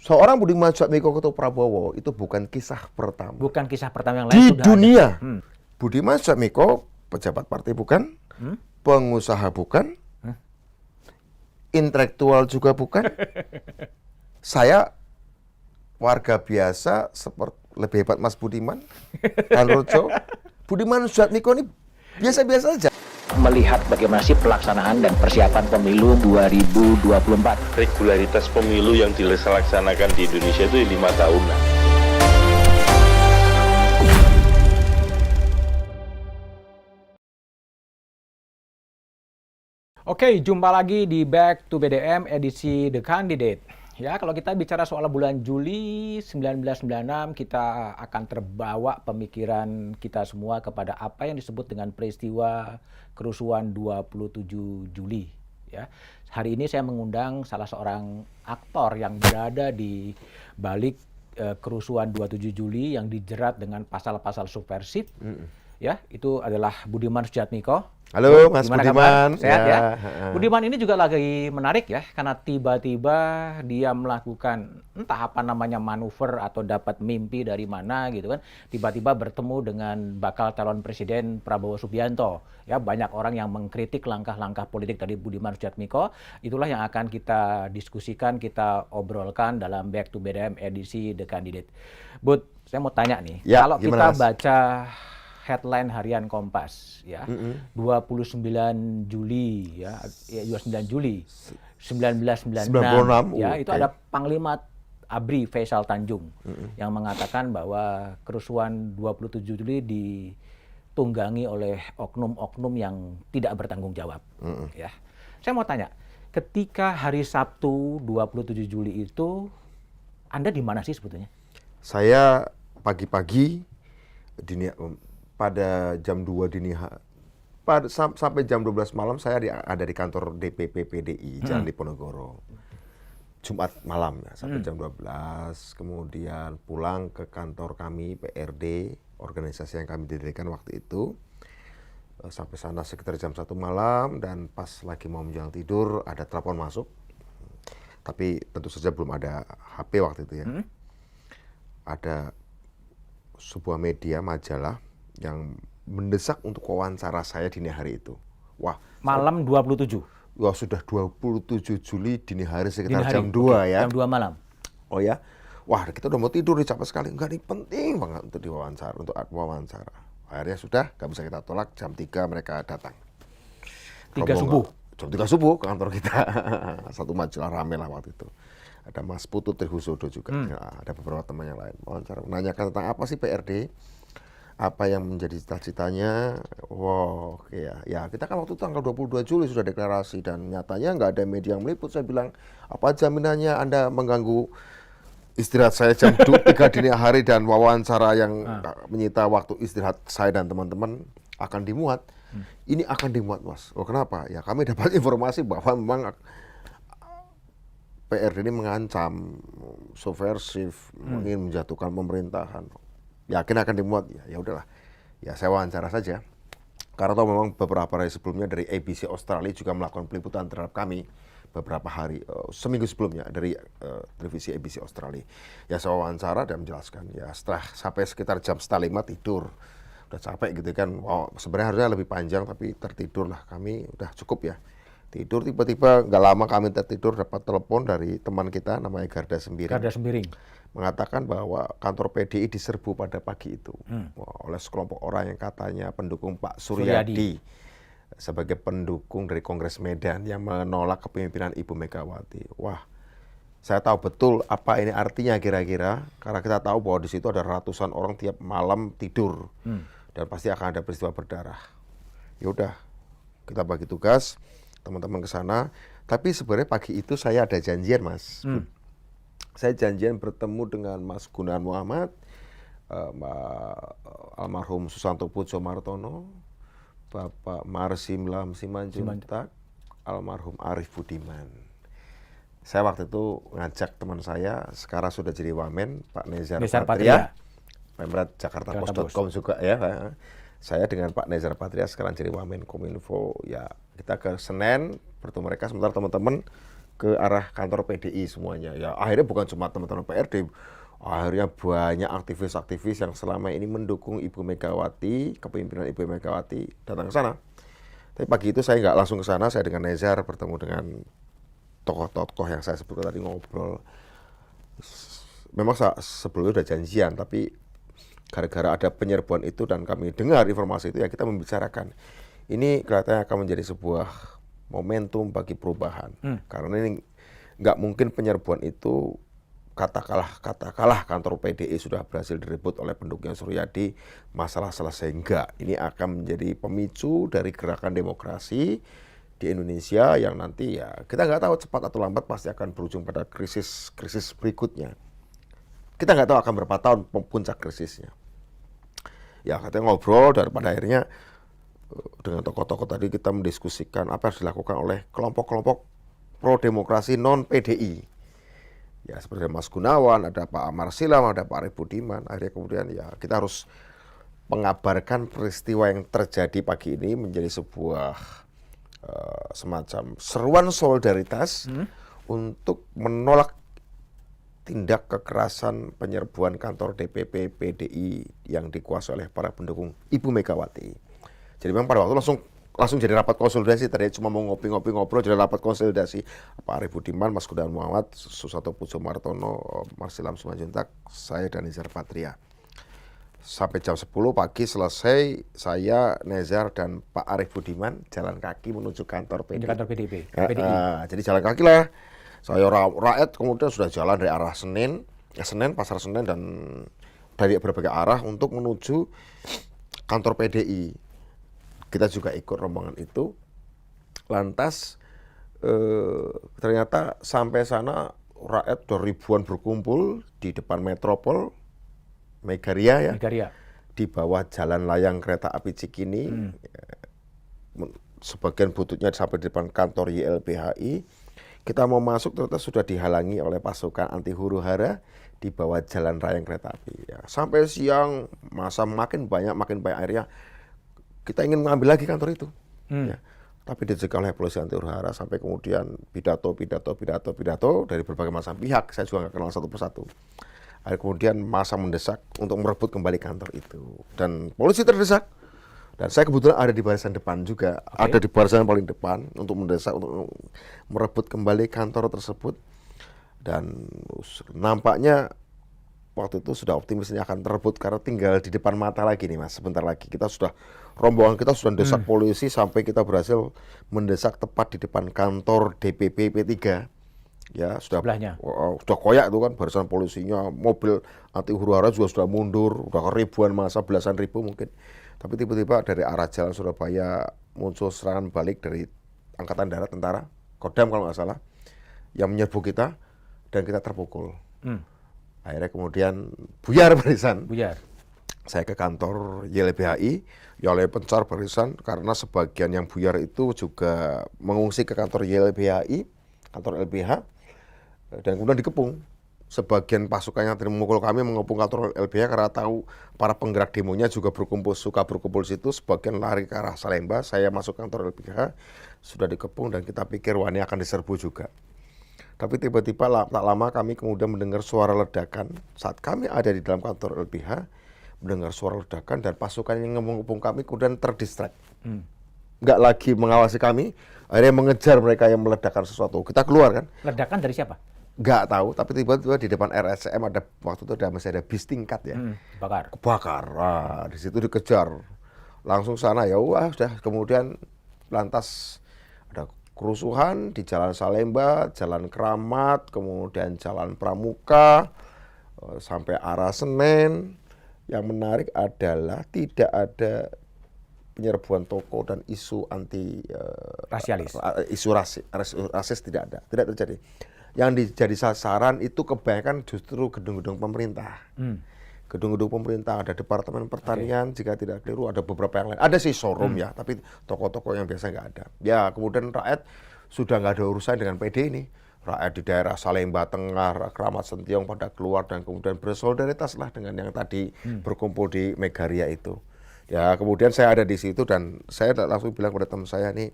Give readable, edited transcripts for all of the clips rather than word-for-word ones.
seorang Budiman Sujatmiko ketemu Prabowo itu bukan kisah pertama. Bukan kisah pertama yang lain Di sudah dunia, ada. Budiman Sujatmiko pejabat partai bukan, pengusaha bukan, intelektual juga bukan. Saya warga biasa, seperti lebih hebat Mas Budiman, Dan Rojo. Budiman Sujatmiko ini biasa-biasa saja. Melihat bagaimana sih pelaksanaan dan persiapan pemilu 2024. Regularitas pemilu yang dilaksanakan di Indonesia itu 5 tahunan. Oke, jumpa lagi di Back to BDM edisi The Candidate. Ya, kalau kita bicara soal bulan Juli 1996, kita akan terbawa pemikiran kita semua kepada apa yang disebut dengan peristiwa kerusuhan 27 Juli. Ya, hari ini saya mengundang salah seorang aktor yang berada di balik kerusuhan 27 Juli yang dijerat dengan pasal-pasal subversif. Ya, itu adalah Budiman Sujatmiko. Halo Mas Gimana Budiman. kabar? Sehat ya? Budiman ini juga lagi menarik ya, karena tiba-tiba dia melakukan entah apa namanya manuver atau dapat mimpi dari mana gitu kan. Tiba-tiba bertemu dengan bakal calon presiden Prabowo Subianto. Ya, banyak orang yang mengkritik langkah-langkah politik dari Budiman Sujatmiko. Itulah yang akan kita diskusikan, kita obrolkan dalam Back to BDM edisi The Candidate. Bud, saya mau tanya nih, Ya, kalau gimana, kita Mas? baca headline harian Kompas ya. 29 Juli ya, 29 Juli 1996 ya, itu oke. ada Panglima ABRI Faisal Tanjung yang mengatakan bahwa kerusuhan 27 Juli ditunggangi oleh oknum-oknum yang tidak bertanggung jawab ya. Saya mau tanya, ketika hari Sabtu 27 Juli itu Anda di mana sih sebetulnya? Saya pagi-pagi pada jam 2 dini hari, sampai jam 12 malam saya ada di kantor DPP PDI Jalan Diponegoro. Jumat malam ya, sampai jam 12, kemudian pulang ke kantor kami PRD, organisasi yang kami dirikan waktu itu. Sampai sana sekitar jam 1 malam, dan pas lagi mau menjelang tidur ada telepon masuk. Tapi tentu saja belum ada HP waktu itu ya. Ada sebuah media, majalah yang mendesak untuk wawancara saya dini hari itu. Wah, Malam 27. wah sudah 27 Juli dini hari sekitar Dini hari, jam 2 ya. Jam 2 malam. Oh ya. Wah, kita udah mau tidur nih, capek sekali. Enggak, ini penting banget untuk diwawancara, untuk wawancara. Akhirnya sudah, nggak bisa kita tolak. Jam 3 mereka datang. 3 subuh. Jam 3 subuh ke kantor kita. Satu majalah rame lah waktu itu. Ada Mas Putu Trihusodo juga. Ya, ada beberapa teman yang lain. Wawancara, menanyakan tentang apa sih PRD, apa yang menjadi cita-citanya. Wow, ya kita kan waktu itu tanggal 22 Juli sudah deklarasi, dan nyatanya nggak ada media yang meliput. Saya bilang, apa jaminannya Anda mengganggu istirahat saya jam 3 dini hari, dan wawancara yang menyita waktu istirahat saya dan teman-teman akan dimuat. Ini akan dimuat, Mas. Oh, kenapa? Ya kami dapat informasi bahwa memang PRD ini mengancam, subversif, ingin menjatuhkan pemerintahan. Yakin akan dimuat, ya udahlah. Ya saya wawancara saja. Karena tahu memang beberapa hari sebelumnya dari ABC Australia juga melakukan peliputan terhadap kami beberapa hari, seminggu sebelumnya dari televisi ABC Australia. Ya saya wawancara dan menjelaskan. Ya setelah sampai sekitar jam 4:30 tidur. Udah capek gitu kan. Wow, sebenarnya harusnya lebih panjang tapi tertidur lah kami, udah cukup ya. Tidur, tiba-tiba nggak lama kami tertidur dapat telepon dari teman kita namanya Garda Sembiring. Garda Sembiring. Mengatakan bahwa kantor PDI diserbu pada pagi itu oleh sekelompok orang yang katanya pendukung Pak Suryadi sebagai pendukung dari Kongres Medan yang menolak kepemimpinan Ibu Megawati. Wah, saya tahu betul apa ini artinya kira-kira, karena kita tahu bahwa di situ ada ratusan orang tiap malam tidur dan pasti akan ada peristiwa berdarah. Ya udah, kita bagi tugas teman-teman ke sana. Tapi sebenarnya pagi itu saya ada janjian, Mas. Saya janjian bertemu dengan Mas Gunawan Muhammad, almarhum Susanto Pujo Martono, Bapak Marsim Lam Simanjuntak, almarhum Arif Budiman. Saya waktu itu ngajak teman saya, sekarang sudah jadi Wamen, Pak Nezar Patria, Pemret Jakartapos.com juga ya. Saya dengan Pak Nezar Patria sekarang jadi Wamen Kominfo. Ya, kita ke Senen bertemu mereka, sementara teman-teman ke arah kantor PDI semuanya. Ya akhirnya bukan cuma teman-teman PRD, akhirnya banyak aktivis-aktivis yang selama ini mendukung Ibu Megawati, kepemimpinan Ibu Megawati datang ke sana. Tapi pagi itu saya nggak langsung ke sana, saya dengan Nezar bertemu dengan tokoh-tokoh yang saya sebutkan tadi, ngobrol. Memang sebelumnya udah janjian, tapi gara-gara ada penyerbuan itu dan kami dengar informasi itu, ya kita membicarakan. Ini kelihatannya akan menjadi sebuah momentum bagi perubahan. Karena ini nggak mungkin penyerbuan itu, katakanlah kantor PDI sudah berhasil direbut oleh pendukungnya Suryadi, masalah selesai. Enggak. Ini akan menjadi pemicu dari gerakan demokrasi di Indonesia yang nanti ya kita nggak tahu cepat atau lambat pasti akan berujung pada krisis berikutnya. Kita nggak tahu akan berapa tahun puncak krisisnya. Ya katanya ngobrol, dan pada akhirnya dengan tokoh-tokoh tadi kita mendiskusikan apa yang harus dilakukan oleh kelompok-kelompok pro-demokrasi non-PDI. Ya seperti Mas Gunawan, ada Pak Amar Silam, ada Pak Arif Budiman. Akhirnya kemudian ya kita harus mengabarkan peristiwa yang terjadi pagi ini menjadi sebuah semacam seruan solidaritas untuk menolak tindak kekerasan penyerbuan kantor DPP PDI yang dikuasai oleh para pendukung Ibu Megawati. Jadi memang pada waktu langsung jadi rapat konsolidasi, tadi cuma mau ngopi-ngopi ngobrol, jadi rapat konsolidasi Pak Arif Budiman, Mas Gunawan Muhammad, Susanto Pujomartono, Marsilam Simanjuntak, saya dan Nezar Patria. Sampai jam 10 pagi selesai, saya, Nezar dan Pak Arif Budiman jalan kaki menuju kantor PDI. Kantor PDI. Jadi jalan kaki lah. Saya rakyat kemudian sudah jalan dari arah Pasar Senen, dan dari berbagai arah untuk menuju kantor PDI. Kita juga ikut rombongan itu. Lantas ternyata sampai sana rakyat udah ribuan berkumpul di depan Metropol Megaria ya. Di bawah jalan layang kereta api Cikini. Sebagian bututnya sampai di depan kantor YLBHI. Kita mau masuk ternyata sudah dihalangi oleh pasukan anti huru-hara di bawah jalan layang kereta api. Ya, sampai siang masa makin banyak akhirnya kita ingin mengambil lagi kantor itu. Ya. Tapi dicegah oleh polisi anti huru-hara sampai kemudian pidato dari berbagai macam pihak. Saya juga nggak kenal satu persatu. Akhirnya kemudian masa mendesak untuk merebut kembali kantor itu. Dan polisi terdesak. Dan saya kebetulan ada di barisan depan juga, ada di barisan paling depan untuk mendesak, untuk merebut kembali kantor tersebut. Dan nampaknya waktu itu sudah optimisnya akan terebut karena tinggal di depan mata lagi nih Mas, sebentar lagi. Rombongan kita sudah mendesak polisi sampai kita berhasil mendesak tepat di depan kantor DPP P3. Ya sudah sudah koyak itu kan barisan polisinya, mobil anti huru-hara juga sudah mundur, udah ribuan masa, belasan ribu mungkin. Tapi tiba-tiba dari arah jalan Surabaya muncul serangan balik dari Angkatan Darat, tentara, Kodam kalau nggak salah, yang menyerbu kita dan kita terpukul. Akhirnya kemudian buyar barisan. Saya ke kantor YLBHI, ya oleh pencar barisan karena sebagian yang buyar itu juga mengungsi ke kantor YLBHI, kantor LBH, dan kemudian dikepung. Sebagian pasukan yang memukul kami mengepung kantor LBH karena tahu para penggerak demonya juga suka berkumpul di situ. Sebagian lari ke arah Salemba, saya masuk kantor LBH, sudah dikepung dan kita pikir wah ini akan diserbu juga. Tapi tiba-tiba tak lama kami kemudian mendengar suara ledakan. Saat kami ada di dalam kantor LBH, mendengar suara ledakan dan pasukan yang mengepung kami kemudian terdistract. Nggak lagi mengawasi kami, akhirnya mengejar mereka yang meledakkan sesuatu. Kita keluar kan. Ledakan dari siapa? Nggak tahu, tapi tiba-tiba di depan RSCM waktu itu masih ada bis tingkat ya. Kebakar. Nah, di situ dikejar. Langsung sana ya sudah. Kemudian lantas ada kerusuhan di Jalan Salemba, Jalan Keramat, kemudian Jalan Pramuka, sampai arah Senen. Yang menarik adalah tidak ada penyerbuan toko dan isu anti rasialis. Isu rasis tidak ada, tidak terjadi. Yang jadi sasaran itu kebanyakan justru gedung-gedung pemerintah. Gedung-gedung pemerintah, ada Departemen Pertanian, jika tidak keliru ada beberapa yang lain. Ada sih showroom ya, tapi toko-toko yang biasa nggak ada. Ya kemudian rakyat sudah nggak ada urusan dengan PD ini. Rakyat di daerah Salemba Tengah, Kramat Sentiong pada keluar dan kemudian bersolidaritas lah dengan yang tadi berkumpul di Megaria itu. Ya kemudian saya ada di situ dan saya langsung bilang kepada teman saya nih,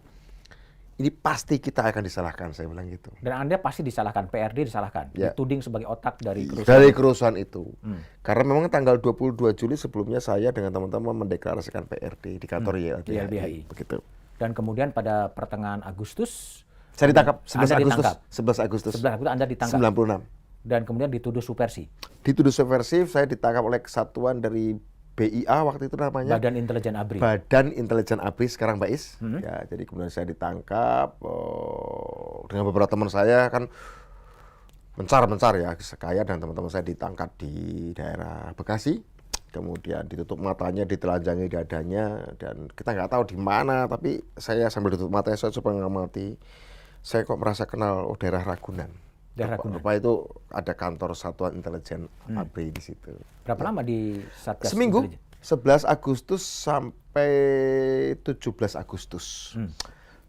ini pasti kita akan disalahkan, saya bilang gitu. Dan Anda pasti disalahkan, PRD disalahkan, Ya. dituding sebagai otak dari kerusuhan. Dari kerusuhan itu. Karena memang tanggal 22 Juli sebelumnya saya dengan teman-teman mendeklarasikan PRD di kantor YLBHI. Begitu. Dan kemudian pada pertengahan Agustus, Saya ditangkap Anda 11 Agustus. ditangkap. 11 Agustus 11 Agustus Anda ditangkap 96. dan kemudian dituduh subversi. Dituduh subversif, saya ditangkap oleh kesatuan dari BIA waktu itu namanya. Badan Intelijen ABRI. Badan Intelijen ABRI, sekarang BAIS. Ya, jadi kemudian saya ditangkap dengan beberapa teman saya kan mencar ya, saya dan teman-teman saya ditangkap di daerah Bekasi. Kemudian ditutup matanya, ditelanjangi dadanya, dan kita nggak tahu di mana. Tapi saya sambil ditutup matanya, saya coba ngamati. Saya kok merasa kenal daerah Ragunan. Daerah Ragunan. Apa itu ada kantor Satuan Intelijen ABRI di situ. Berapa lama di Satgas Seminggu, Intelijen? 11 Agustus sampai 17 Agustus.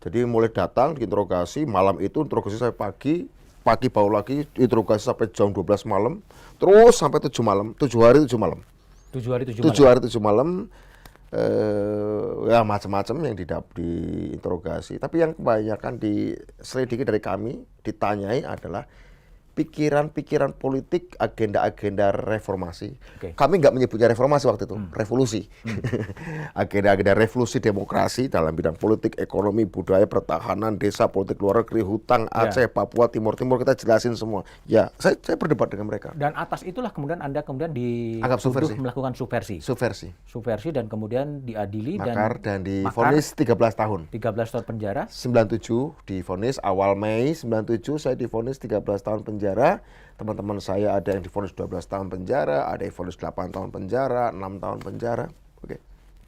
Jadi mulai datang diinterogasi, malam itu interogasi saya pagi bawa lagi, interogasi sampai jam 12 malam, terus sampai 7 malam, 7 hari 7 malam. 7 hari 7 7 malam. hari 7 malam, ya macam-macam yang diinterogasi. Tapi yang kebanyakan diselidiki dari kami, ditanyai adalah pikiran-pikiran politik, agenda-agenda reformasi. Oke. Kami nggak menyebutnya reformasi waktu itu, revolusi. Agenda-agenda revolusi demokrasi dalam bidang politik, ekonomi, budaya, pertahanan, desa, politik luar negeri, hutang, Aceh, Papua, Timur kita jelasin semua. Ya, saya berdebat dengan mereka. Dan atas itulah kemudian Anda kemudian Anggap dituduh subversi. melakukan subversi. Subversi. Dan kemudian diadili Makar dan makar divonis 13 tahun. 13 tahun penjara. 97 divonis awal Mei 97 saya divonis 13 tahun penjara. Teman-teman saya ada yang divonis 12 tahun penjara, ada yang divonis 8 tahun penjara, 6 tahun penjara. Oke.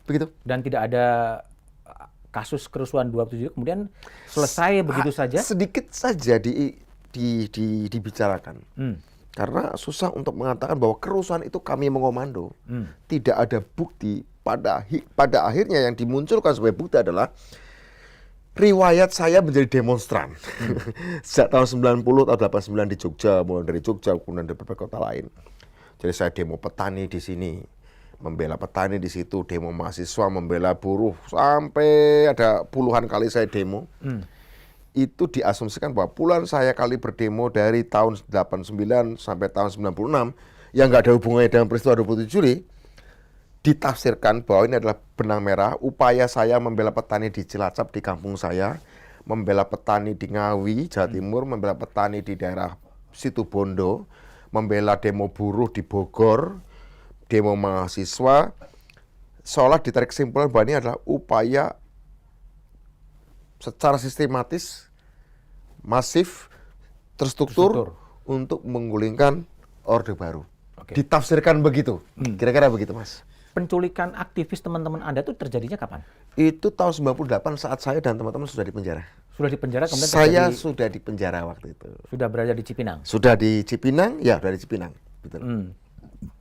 Begitu. Dan tidak ada kasus kerusuhan 27 kemudian selesai begitu saja. Sedikit saja dibicarakan. Karena susah untuk mengatakan bahwa kerusuhan itu kami mengomando. Tidak ada bukti. Pada akhirnya yang dimunculkan sebagai bukti adalah riwayat saya menjadi demonstran. Sejak tahun 90 atau 89 di Jogja, mulai dari Jogja kemudian dari beberapa kota lain. Jadi saya demo petani di sini, membela petani di situ, demo mahasiswa, membela buruh, sampai ada puluhan kali saya demo. Itu diasumsikan bahwa puluhan saya kali berdemo dari tahun 89 sampai tahun 96 yang nggak ada hubungannya dengan peristiwa 27 Juli, ditafsirkan bahwa ini adalah benang merah upaya saya membela petani di Cilacap di kampung saya, membela petani di Ngawi, Jawa Timur, membela petani di daerah Situbondo, membela demo buruh di Bogor, demo mahasiswa, seolah ditarik kesimpulan bahwa ini adalah upaya secara sistematis, masif, terstruktur untuk menggulingkan Orde Baru. Oke. Ditafsirkan begitu, kira-kira begitu, Mas. Penculikan aktivis teman-teman Anda itu terjadinya kapan? Itu tahun 98 saat saya dan teman-teman sudah di penjara. Sudah di penjara kemudian Saya sudah di penjara waktu itu. sudah berada di Cipinang. Sudah di Cipinang, ya dari Cipinang. Betul.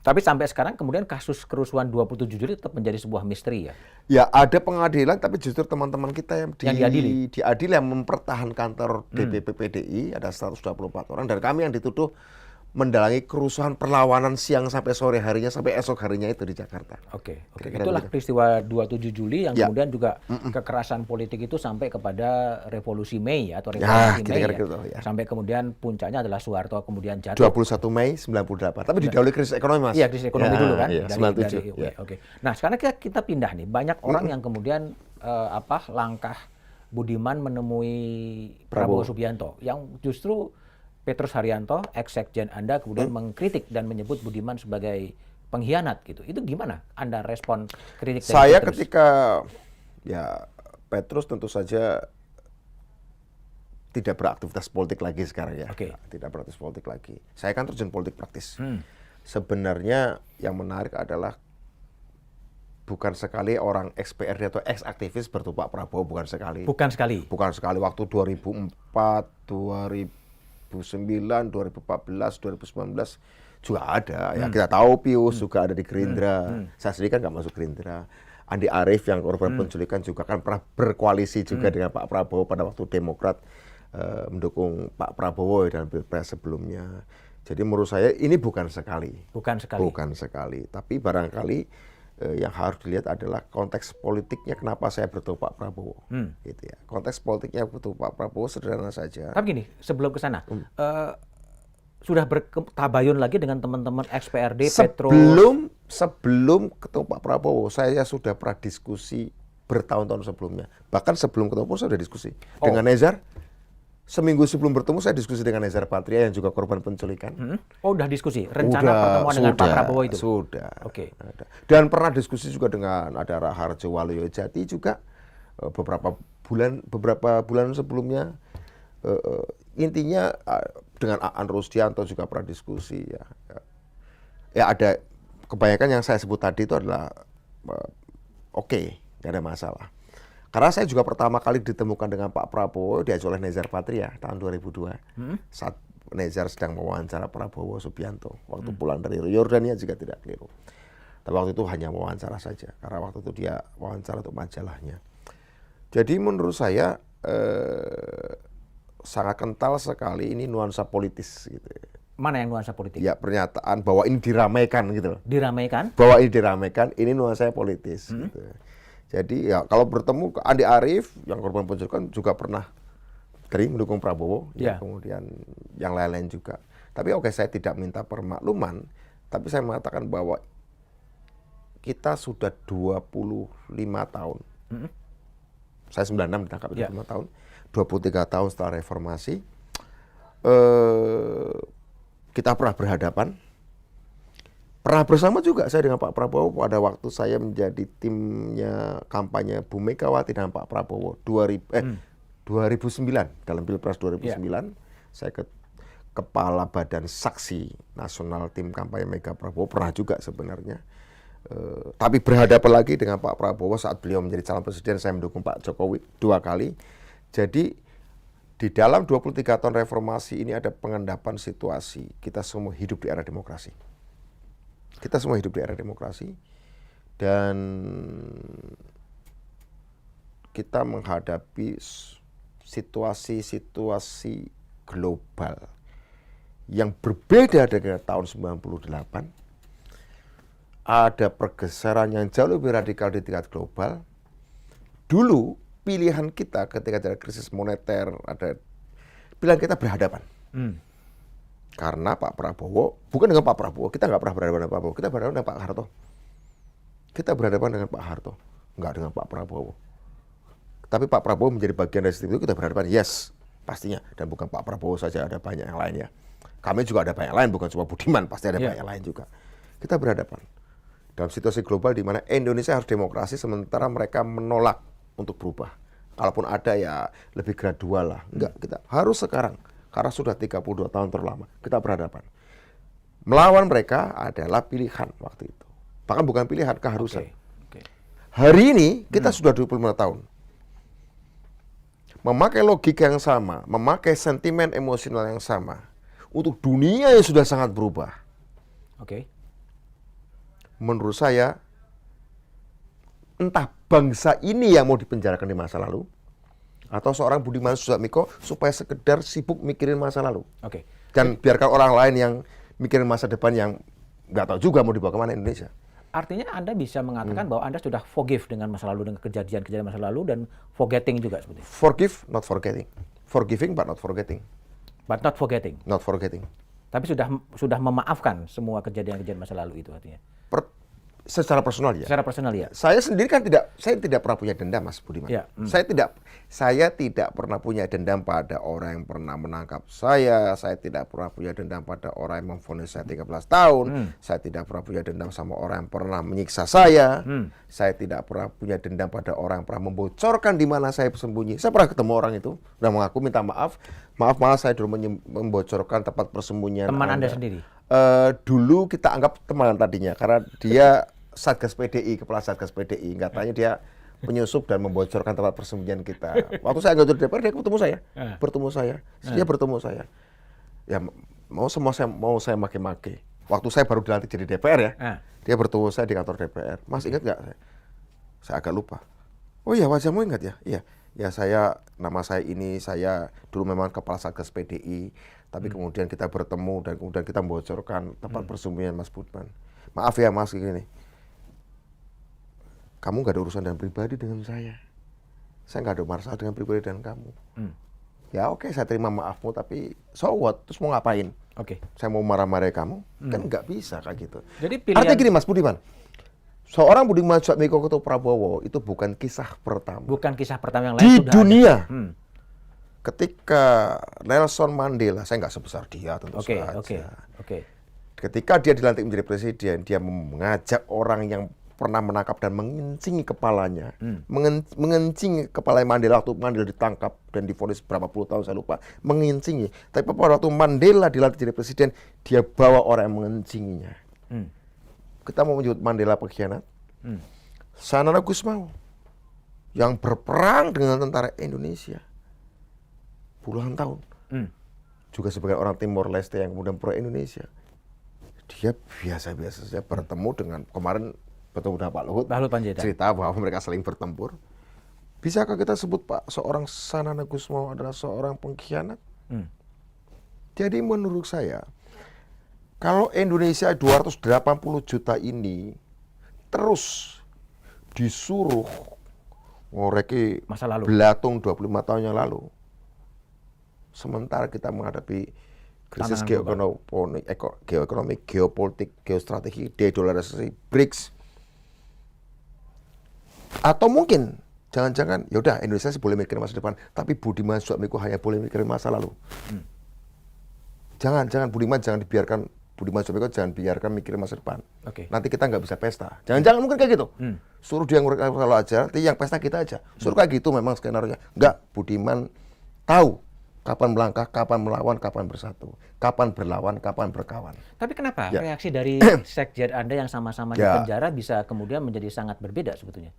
Tapi sampai sekarang kemudian kasus kerusuhan 27 Juli tetap menjadi sebuah misteri ya. Ya ada pengadilan, tapi justru teman-teman kita yang diadili yang mempertahankan kantor DPP PDI, ada 124 orang, dan kami yang dituduh mendalangi kerusuhan perlawanan siang sampai sore harinya, sampai esok harinya itu di Jakarta. Oke. Kira-kira Itulah begitu. peristiwa 27 Juli yang Ya. kemudian juga kekerasan politik itu sampai kepada revolusi Mei atau Ya, revolusi Mei kira-kira ya. gitu, ya. Sampai kemudian puncaknya adalah Soeharto kemudian jatuh. 21 Mei 98. Tapi didahului krisis ekonomi, Mas. Iya, krisis ekonomi dulu kan. Iya, 97. Oke. Nah, sekarang kita pindah nih. Banyak orang yang kemudian langkah Budiman menemui Prabowo Subianto yang justru Petrus Haryanto, ex-sekjen Anda kemudian mengkritik dan menyebut Budiman sebagai pengkhianat gitu. Itu gimana Anda respon kritik dari Saya Petrus? ketika ya Petrus tentu saja tidak beraktivitas politik lagi sekarang ya. Oke. Tidak beraktivitas politik lagi. Saya kan terjun politik praktis. Sebenarnya yang menarik adalah bukan sekali orang ex-PRD atau ex-aktivis bertemu Pak Prabowo, bukan sekali. Bukan sekali. Bukan sekali waktu 2004, 2009, 2014, 2019 juga ada. Ya kita tahu Pius juga ada di Gerindra. Saya sendiri kan nggak masuk Gerindra. Andi Arief yang korban penculikan juga kan pernah berkoalisi juga dengan Pak Prabowo pada waktu Demokrat mendukung Pak Prabowo dalam Pilpres sebelumnya. Jadi menurut saya ini bukan sekali. Bukan sekali. Bukan sekali. Tapi barangkali yang harus dilihat adalah konteks politiknya kenapa saya bertemu Pak Prabowo. Gitu ya. Konteks politiknya bertemu Pak Prabowo sederhana saja. Tapi gini, sebelum ke sana, sudah bertabayun lagi dengan teman-teman ex-PRD, Petro. Sebelum ketemu Pak Prabowo, saya sudah pernah diskusi bertahun-tahun sebelumnya. Bahkan sebelum ketemu pun saya sudah diskusi dengan Nezar. Seminggu sebelum bertemu saya diskusi dengan Nezar Patria yang juga korban penculikan. Oh, udah diskusi rencana pertemuan dengan Pak Prabowo itu. Sudah. Oke. Dan pernah diskusi juga dengan ada Raharjo Waluyo Jati juga beberapa bulan sebelumnya. Intinya dengan Aan Rusdianto juga pernah diskusi ya. Ya ada kebanyakan yang saya sebut tadi itu adalah oke, nggak ada masalah. Karena saya juga pertama kali ditemukan dengan Pak Prabowo diajak oleh Nezar Patria tahun 2002. Saat Nezar sedang mewawancara Prabowo Subianto. Waktu pulang dari Yordania juga tidak keliru. Tapi waktu itu hanya wawancara saja. Karena waktu itu dia wawancara untuk majalahnya. Jadi menurut saya sangat kental sekali ini nuansa politis gitu. Mana yang nuansa politik? Ya pernyataan bahwa ini diramaikan gitu. Diramaikan? Bahwa ini diramaikan, ini nuansa politis gitu. Jadi ya kalau bertemu Andi Arief yang korban penculikan juga pernah mendukung Prabowo, ya kemudian yang lain-lain juga. Tapi oke, saya tidak minta permakluman, tapi saya mengatakan bahwa kita sudah 25 tahun. Saya 96 ditangkap 25 tahun. 23 tahun setelah reformasi. Kita pernah berhadapan. Pernah bersama juga saya dengan Pak Prabowo pada waktu saya menjadi timnya kampanye Bu Megawati dan Pak Prabowo 2009 dalam Pilpres 2009 saya kepala Badan Saksi Nasional Tim Kampanye Mega Prabowo pernah juga sebenarnya. Tapi berhadapan lagi dengan Pak Prabowo saat beliau menjadi calon presiden, saya mendukung Pak Jokowi 2 kali. Jadi di dalam 23 tahun reformasi ini ada pengendapan situasi. Kita semua hidup di era demokrasi. Kita semua hidup di era demokrasi dan kita menghadapi situasi-situasi global yang berbeda dengan tahun 98. Ada pergeseran yang jauh lebih radikal di tingkat global. Dulu pilihan kita ketika ada krisis moneter, ada pilihan kita berhadapan. Karena Pak Prabowo, bukan dengan Pak Prabowo, kita nggak pernah berhadapan dengan Pak Prabowo, kita berhadapan dengan Pak Harto. Kita berhadapan dengan Pak Harto, nggak dengan Pak Prabowo. Tapi Pak Prabowo menjadi bagian dari sistem itu, kita berhadapan, yes, pastinya. Dan bukan Pak Prabowo saja, ada banyak yang lain ya. Kami juga ada banyak lain, bukan cuma Budiman, pasti ada banyak lain juga. Kita berhadapan dalam situasi global di mana Indonesia harus demokrasi, sementara mereka menolak untuk berubah. Kalaupun ada ya lebih gradual lah, enggak, kita harus sekarang. Karena sudah 32 tahun terlama kita berhadapan. Melawan mereka adalah pilihan waktu itu. Bahkan bukan pilihan, keharusan. Hari ini kita sudah 25 tahun. Memakai logika yang sama, memakai sentimen emosional yang sama. Untuk dunia yang sudah sangat berubah. Menurut saya, entah bangsa ini yang mau dipenjarakan di masa lalu, atau seorang Budiman Sujatmiko supaya sekedar sibuk mikirin masa lalu. Dan biarkan orang lain yang mikirin masa depan yang nggak tahu juga mau dibawa kemana Indonesia. Artinya Anda bisa mengatakan bahwa Anda sudah forgive dengan masa lalu, dengan kejadian-kejadian masa lalu, dan forgetting juga seperti itu. Forgive, not forgetting. Forgiving, but not forgetting. But not forgetting. Not forgetting. Tapi sudah memaafkan semua kejadian-kejadian masa lalu itu artinya. Secara personal ya. Secara personal ya. Saya sendiri kan saya tidak pernah punya dendam, Mas Budiman. Saya tidak pernah punya dendam pada orang yang pernah menangkap saya. Saya tidak pernah punya dendam pada orang yang memvonis saya 13 tahun. Saya tidak pernah punya dendam sama orang yang pernah menyiksa saya. Saya tidak pernah punya dendam pada orang yang pernah membocorkan di mana saya bersembunyi. Saya pernah ketemu orang itu dan mengaku minta maaf. Maaf saya dulu membocorkan tempat persembunyian Anda sendiri. Dulu kita anggap teman tadinya karena dia Satgas PDI, kepala Satgas PDI, katanya dia penyusup dan membocorkan tempat persembunyian kita. Waktu saya anggota DPR dia bertemu saya, dia bertemu saya. Ya mau saya maki-maki. Waktu saya baru dilantik jadi DPR ya, dia bertemu saya di kantor DPR. Mas ingat nggak? Saya agak lupa. Oh iya, wajahmu ingat ya? Iya. Ya nama saya ini, saya dulu memang kepala Satgas PDI, tapi kemudian kita bertemu dan kemudian kita membocorkan tempat persembunyian Mas Budiman. Maaf ya Mas, gini. kamu nggak ada urusan dengan pribadi dengan saya nggak ada masalah dengan pribadi dengan kamu. Ya oke, saya terima maafmu, tapi so what? Terus mau ngapain? Oke. Saya mau marah-marahin kamu? Kan nggak bisa kayak gitu. Jadi pilihan... Artinya gini Mas Budiman, seorang Budiman Sujatmiko atau Prabowo itu bukan kisah pertama. Bukan kisah pertama yang lain Di sudah dunia. ada. Ketika Nelson Mandela, saya nggak sebesar dia tentu Oke. saja. Oke. Ketika dia dilantik menjadi presiden, dia mengajak orang yang pernah menangkap dan mengencingi kepalanya, mengencingi kepala Mandela waktu Mandela ditangkap dan divonis berapa puluh tahun saya lupa, mengencingi. Tapi pada waktu Mandela dilantik jadi presiden, dia bawa orang yang mengencinginya. Kita mau menyebut Mandela pengkhianat. Sanana Gusmao yang berperang dengan tentara Indonesia puluhan tahun, juga sebagai orang Timor Leste yang kemudian pro Indonesia, dia biasa-biasa saja bertemu dengan kemarin bertemu dengan Pak Luhut Panjaitan, cerita bahwa mereka saling bertempur. Bisakah kita sebut Pak seorang Sanana Gusmao adalah seorang pengkhianat? Jadi menurut saya, kalau Indonesia 280 juta ini terus disuruh ngoreki Masa lalu. belatung 25 tahun yang lalu, sementara kita menghadapi krisis geoekonomi, geopolitik, geostrategi, dedolarisasi, BRICS, atau mungkin jangan-jangan yaudah Indonesia sih boleh mikir masa depan, tapi Budiman Sujatmiko hanya boleh mikir masa lalu. Jangan Budiman dibiarkan mikir masa depan. Nanti kita nggak bisa pesta. Jangan mungkin kayak gitu. Suruh dia ngurus kalau aja, nanti yang pesta kita aja. Suruh kayak gitu memang skenario-nya. Nggak, Budiman tahu kapan melangkah, kapan melawan, kapan bersatu, kapan berlawan, kapan berkawan. Tapi kenapa reaksi dari sekjen Anda yang sama-sama di penjara bisa kemudian menjadi sangat berbeda sebetulnya?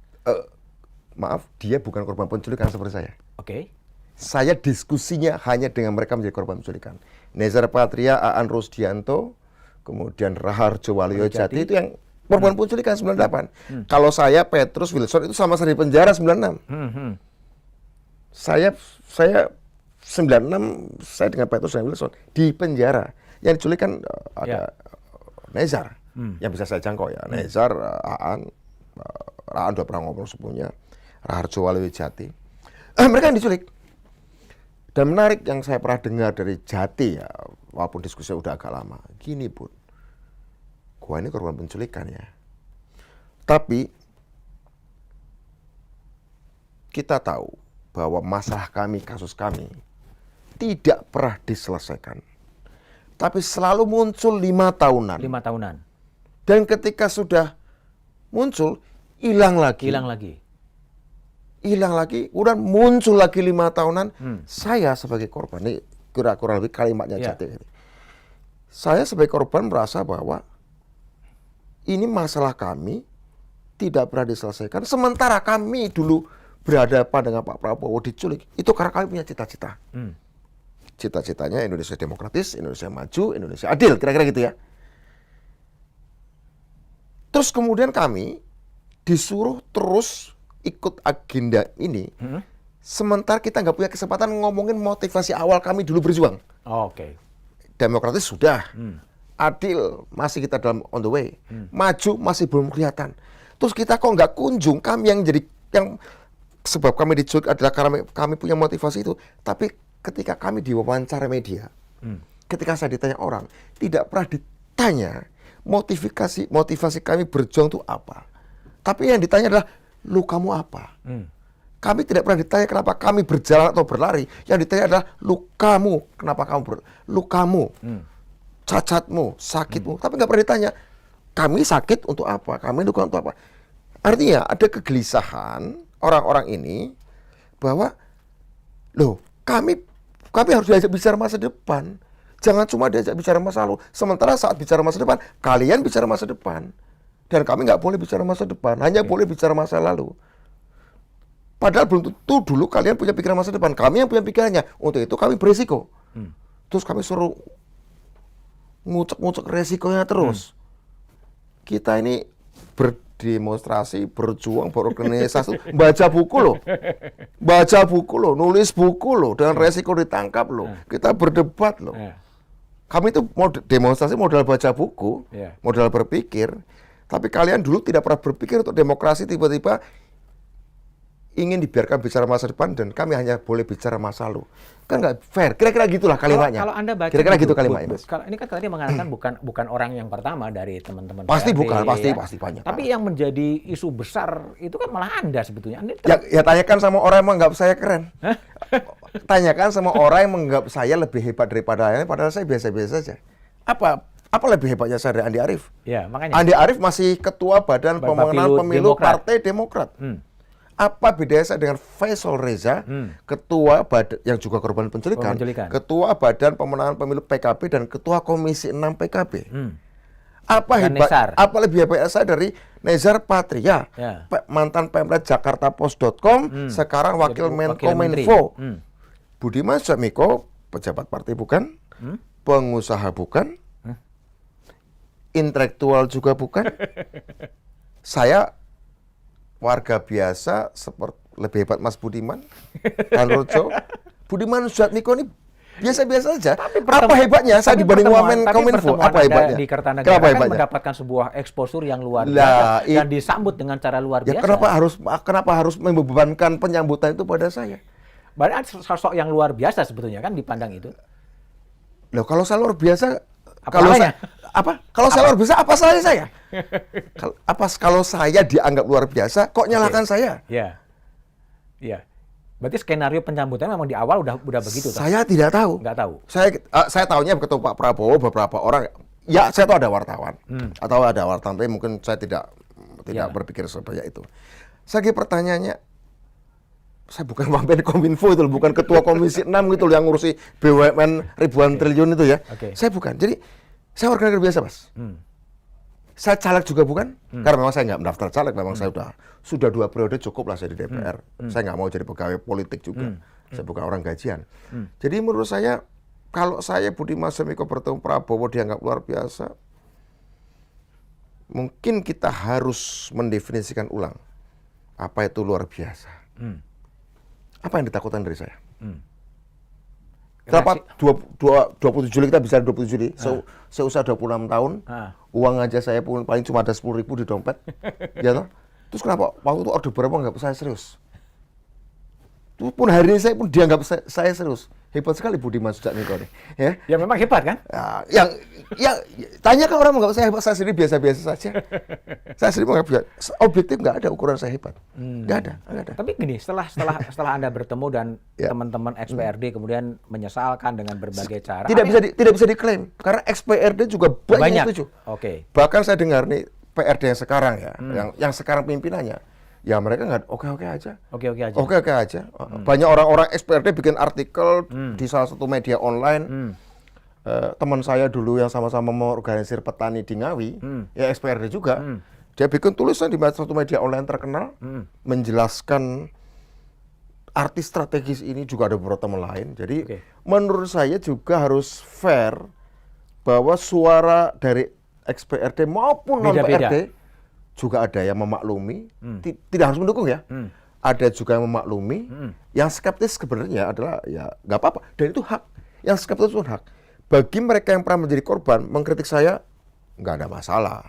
Maaf, dia bukan korban penculikan seperti saya. Oke. Saya diskusinya hanya dengan mereka menjadi korban penculikan. Nezar Patria, Aan Rusdianto, kemudian Raharjo Waluyo-Jati itu yang korban penculikan 98. Kalau saya Petrus Wilson itu sama saya di penjara 96. Saya 96 saya dengan Petrus dan Wilson di penjara. Yang diculik kan ada Nezar yang bisa saya jangkau ya. Nezar, Aan udah pernah ngobrol sebelumnya, Raharjo Waluyo-Jati. Mereka yang diculik. Dan menarik yang saya pernah dengar dari Jati ya, walaupun diskusi udah agak lama. Gini Bud, gua ini korban penculikan ya. Tapi kita tahu bahwa masalah kami, kasus kami tidak pernah diselesaikan. Tapi selalu muncul 5 tahunan. 5 tahunan. Dan ketika sudah muncul, hilang lagi. Hilang lagi, udah muncul lagi 5 tahunan. Saya sebagai korban, ini kurang lebih kalimatnya Jati. Saya sebagai korban merasa bahwa ini masalah kami tidak pernah diselesaikan. Sementara kami dulu berhadapan dengan Pak Prabowo diculik, itu karena kami punya cita-cita. Cita-citanya Indonesia demokratis, Indonesia maju, Indonesia adil, kira-kira gitu ya. Terus kemudian kami disuruh terus ikut agenda ini, sementara kita nggak punya kesempatan ngomongin motivasi awal kami dulu berjuang. Demokratis sudah, adil masih kita dalam on the way, maju masih belum kelihatan. Terus kita kok nggak kunjung, kami yang jadi yang sebab kami diculik adalah karena kami punya motivasi itu. Tapi ketika kami diwawancara media, ketika saya ditanya orang, tidak pernah ditanya motivasi kami berjuang itu apa. Tapi yang ditanya adalah, lu kamu apa? Kami tidak pernah ditanya kenapa kami berjalan atau berlari. Yang ditanya adalah, lu kamu, kenapa kamu lukamu, cacatmu, sakitmu. Tapi nggak pernah ditanya, kami sakit untuk apa? Kami luka untuk apa? Artinya ada kegelisahan orang-orang ini bahwa, loh, kami harus diajak bicara masa depan. Jangan cuma diajak bicara masa lalu. Sementara saat bicara masa depan, kalian bicara masa depan. Dan kami nggak boleh bicara masa depan, hanya boleh bicara masa lalu. Padahal belum tentu dulu kalian punya pikiran masa depan. Kami yang punya pikirannya. Untuk itu kami berisiko. Terus kami suruh ngucek-ngucek resikonya terus. Kita ini berdemonstrasi, berjuang, berorganisasi, baca buku loh, nulis buku loh, dengan resiko ditangkap loh. Kita berdebat loh. Kami itu demonstrasi modal baca buku, modal berpikir. Tapi kalian dulu tidak pernah berpikir untuk demokrasi, tiba-tiba ingin dibiarkan bicara masa depan dan kami hanya boleh bicara masa lalu. Kan nggak fair. Kira-kira gitulah kalimatnya. Kalau Anda baca kira-kira gitu kalimatnya, Mas. Kalau ini kan tadi mengatakan bukan orang yang pertama dari teman-teman Pasti PRD, bukan, ya. pasti banyak. Tapi yang menjadi isu besar itu kan malah Anda sebetulnya. Anda Ya tanyakan sama orang yang menganggap saya keren. Tanyakan sama orang yang menganggap saya lebih hebat daripada lainnya, padahal saya biasa-biasa saja. Apa lebih hebatnya saya dari Andi Arief? Ya, makanya. Andi Arief masih ketua Badan Pemenangan Pemilu Demokrat. Partai Demokrat. Apa bedanya saya dengan Faisal Reza, ketua badan yang juga korban penculikan, ketua Badan Pemenangan Pemilu PKB dan ketua Komisi 6 PKB? Apa lebih hebat saya dari Nezar Patria, mantan Pemret JakartaPost.com, sekarang wakil Menkominfo. Budiman Sujatmiko, pejabat partai bukan, pengusaha bukan, intelektual juga bukan. Saya warga biasa, seperti lebih hebat Mas Budiman, Kanrojo. Budiman Sujatmiko ini biasa-biasa saja. Apa hebatnya saya dibanding Wamenkominfo? Apa hebatnya? Di Kertanegara kan mendapatkan sebuah eksposur yang luar biasa dan disambut dengan cara luar biasa. Kenapa harus membebankan penyambutan itu pada saya? Berarti sosok yang luar biasa sebetulnya kan dipandang itu. Loh, kalau saya luar biasa, Kalau saya luar biasa, apa salahnya saya? Kalau saya dianggap luar biasa, kok nyalahkan saya? Iya. Berarti skenario penyambutan memang di awal udah begitu. Saya tidak tahu. Nggak tahu. Saya tahunya ketemu Pak Prabowo, beberapa orang. Ya, saya tahu ada wartawan atau ada wartawan, tapi mungkin saya tidak berpikir sebanyak itu. Saya pertanyaannya, saya bukan Wamenkominfo itu, bukan ketua Komisi 6 gitu yang ngurusi BUMN ribuan triliun itu ya. Saya bukan. Jadi saya warga negara biasa, Mas. Saya caleg juga bukan, karena memang saya nggak mendaftar caleg, memang saya sudah 2 periode cukup lah saya di DPR. Saya nggak mau jadi pegawai politik juga. Saya bukan orang gajian. Jadi menurut saya, kalau saya Budiman Sujatmiko bertemu Prabowo dianggap luar biasa, mungkin kita harus mendefinisikan ulang apa itu luar biasa. Apa yang ditakutkan dari saya? Kenapa 27 Juli kita bisa 27 Juli? Saya usaha 26 tahun, uang aja saya pun paling cuma ada 10.000 di dompet. Ya toh? Terus kenapa waktu itu Orde Baru nggak saya serius? Itu pun hari ini saya pun dianggap saya serius. Hebat sekali Budiman Sujatmiko nih. Ya memang hebat kan? Yang tanya kan orang menganggap saya hebat, saya sendiri biasa-biasa saja. Saya sendiri menganggap objektif, nggak ada ukuran saya hebat. Nggak ada. Tapi gini, setelah Anda bertemu dan teman-teman ex-PRD kemudian menyesalkan dengan berbagai cara. Tidak bisa diklaim karena ex-PRD juga banyak yang setuju. Bahkan saya dengar nih PRD yang sekarang ya, yang sekarang pimpinannya. Ya mereka nggak oke-oke aja. Banyak orang-orang ex-PRD bikin artikel di salah satu media online. Teman saya dulu yang sama-sama mengorganisir petani di Ngawi, ya ex-PRD juga. Dia bikin tulisan di satu media online terkenal, menjelaskan arti strategis ini, juga ada beberapa teman lain. Jadi menurut saya juga harus fair bahwa suara dari ex-PRD maupun non-PRD juga ada yang memaklumi, tidak harus mendukung ya. Ada juga yang memaklumi, yang skeptis sebenarnya adalah ya nggak apa-apa, dan itu hak. Yang skeptis itu hak. Bagi mereka yang pernah menjadi korban, mengkritik saya nggak ada masalah.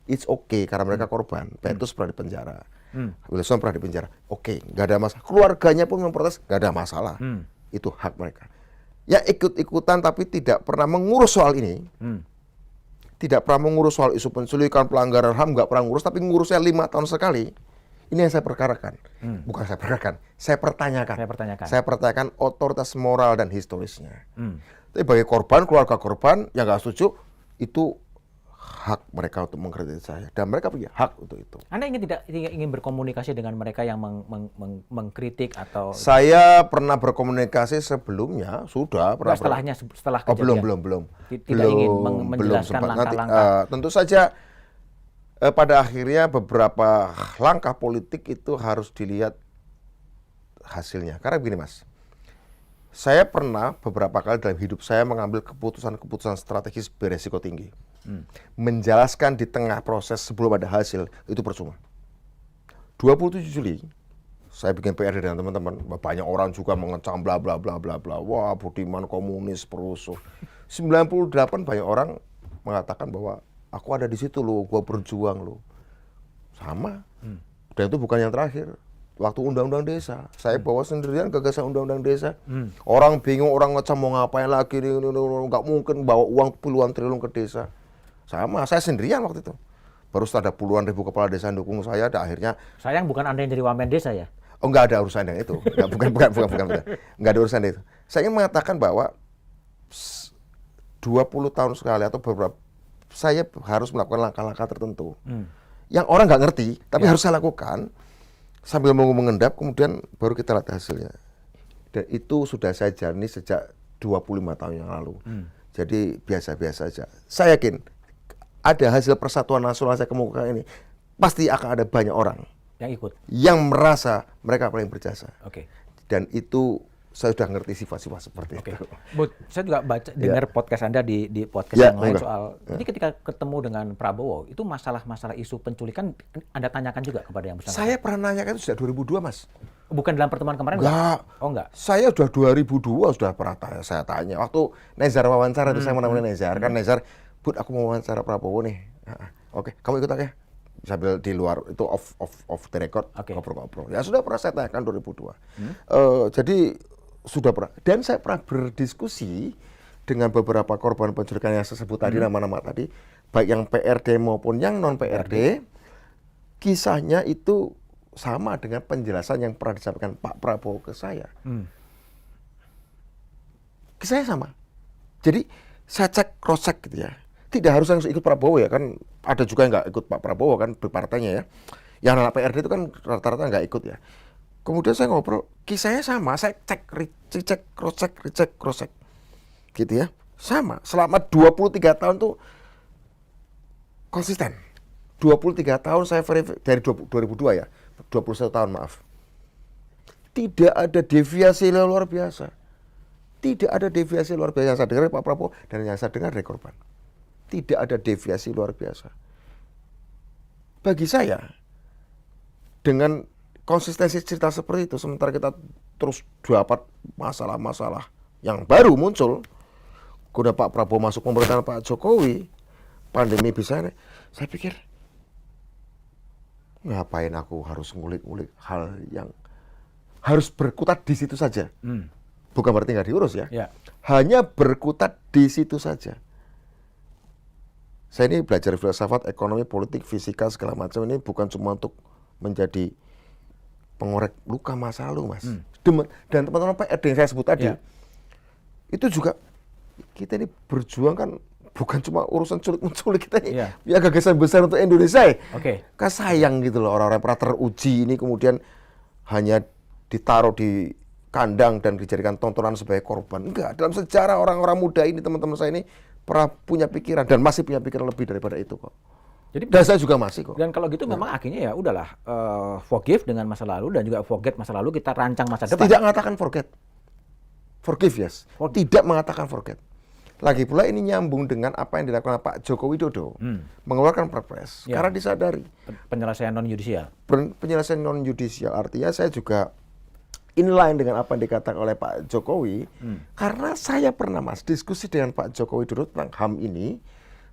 It's okay karena mereka korban. Petrus pernah dipenjara, Wilson pernah dipenjara. Nggak ada masalah. Keluarganya pun memprotes, nggak ada masalah. Itu hak mereka. Ya ikut-ikutan tapi tidak pernah mengurus soal ini. Tidak pernah mengurus soal isu penculikan, pelanggaran HAM, nggak pernah ngurus, tapi ngurusnya 5 tahun sekali. Ini yang saya perkarakan. Bukan saya perkarakan, saya pertanyakan. Saya pertanyakan otoritas moral dan historisnya. Tapi bagi korban, keluarga korban yang nggak setuju, itu hak mereka untuk mengkritik saya. Dan mereka punya hak untuk itu. Anda tidak ingin berkomunikasi dengan mereka yang mengkritik atau... Saya pernah berkomunikasi sebelumnya, sudah. Setelah kejadian? Belum. Tidak ingin menjelaskan langkah-langkah? Tentu saja pada akhirnya beberapa langkah politik itu harus dilihat hasilnya. Karena begini Mas, saya pernah beberapa kali dalam hidup saya mengambil keputusan-keputusan strategis beresiko tinggi. Menjelaskan di tengah proses sebelum ada hasil itu percuma. 27 Juli saya bikin PRD dengan teman-teman, banyak orang juga mengecam bla bla bla bla bla. Wah, Budiman komunis, perusuh. 98 banyak orang mengatakan bahwa Aku ada di situ loh, gua berjuang loh. Sama. Dan itu bukan yang terakhir. Waktu undang-undang desa, saya bawa sendirian gagasan undang-undang desa. Orang bingung, orang ngecam mau ngapain lagi, nggak mungkin bawa uang puluhan triliun ke desa. Sama, saya sendirian waktu itu. Baru ada puluhan ribu kepala desa yang dukung saya, dan akhirnya Sayang bukan Anda yang jadi wamen desa ya? oh, nggak ada urusan yang itu. Bukan. Nggak ada urusan itu. Saya ingin mengatakan bahwa 20 tahun sekali atau beberapa, saya harus melakukan langkah-langkah tertentu. Yang orang nggak ngerti, tapi harus saya lakukan. Sambil mengendap, kemudian baru kita lihat hasilnya. Dan itu sudah saya jalani sejak 25 tahun yang lalu. Jadi biasa-biasa saja. Saya yakin, ada hasil persatuan nasional saya kemukakan ini, pasti akan ada banyak orang Yang ikut? yang merasa mereka paling berjasa. Oke. Dan itu saya sudah ngerti sifat-sifat seperti Oke. itu. Bu, saya juga dengar podcast Anda di podcast Ya, yang lain enggak. soal. Jadi ketika ketemu dengan Prabowo, itu masalah-masalah isu penculikan Anda tanyakan juga kepada yang bersangkutan? Saya pernah nanya itu sejak 2002, Mas. Bukan dalam pertemuan kemarin? Enggak. Oh, enggak. Saya sudah 2002 sudah pernah saya tanya. Waktu Nezar wawancara itu saya menemani Nezar. Kan Nezar, Bud, aku mau wawancara Prabowo nih. Oke, kamu ikut aja. Sambil di luar itu off the record, Oke. ngobrol-ngobrol. Ya sudah pernah saya tanyakan 2002. Jadi sudah pernah, dan saya pernah berdiskusi dengan beberapa korban penculikan yang saya sebut tadi, nama-nama tadi, baik yang PRD maupun yang non PRD, kisahnya itu sama dengan penjelasan yang pernah disampaikan Pak Prabowo ke saya. Kisahnya sama. Jadi saya cek, cross check gitu ya. Tidak harus yang ikut Prabowo ya, kan ada juga yang nggak ikut Pak Prabowo kan berpartainya ya. Yang anak PRD itu kan rata-rata nggak ikut ya. Kemudian saya ngobrol, kisahnya sama, saya cek, recheck, cross check, gitu ya, sama. Selama 23 tahun tuh konsisten. 23 tahun saya dari 2002 ya, 21 tahun maaf. Tidak ada deviasi luar biasa. Tidak ada deviasi luar biasa yang saya dengar dari Pak Prabowo dan yang saya dengar dari korban. Tidak ada deviasi luar biasa. Bagi saya, dengan konsistensi cerita seperti itu, sementara kita terus dapat masalah-masalah yang baru muncul, kemudian Pak Prabowo masuk pemerintahan Pak Jokowi, pandemi bisa nih, saya pikir, ngapain aku harus ngulik-ngulik hal yang harus berkutat di situ saja. Bukan berarti nggak diurus ya. Ya. Hanya berkutat di situ saja. Saya ini belajar filsafat, ekonomi, politik, fisika, segala macam ini bukan cuma untuk menjadi pengorek luka masa lalu, Mas. Dan teman-teman PRD yang saya sebut tadi, itu juga kita ini berjuang kan bukan cuma urusan culik-menculik, kita ini punya gagasan besar untuk Indonesia. Kan sayang gitu loh, orang-orang pernah teruji ini kemudian hanya ditaruh di kandang dan dijadikan tontonan sebagai korban. Enggak, dalam sejarah orang-orang muda ini, teman-teman saya ini pernah punya pikiran dan masih punya pikiran lebih daripada itu kok. Jadi, dan saya juga masih kok. Dan kalau gitu memang akhirnya ya udahlah, forgive dengan masa lalu dan juga forget masa lalu, kita rancang masa depan. Tidak mengatakan forget. Forgive, yes. Tidak mengatakan forget. Lagi pula ini nyambung dengan apa yang dilakukan Pak Joko Widodo. Mengeluarkan perpres. Karena disadari. Penyelesaian non-yudisial. Penyelesaian non-yudisial. Artinya saya juga inline dengan apa yang dikatakan oleh Pak Jokowi. Karena saya pernah, Mas, diskusi dengan Pak Joko Widodo tentang HAM ini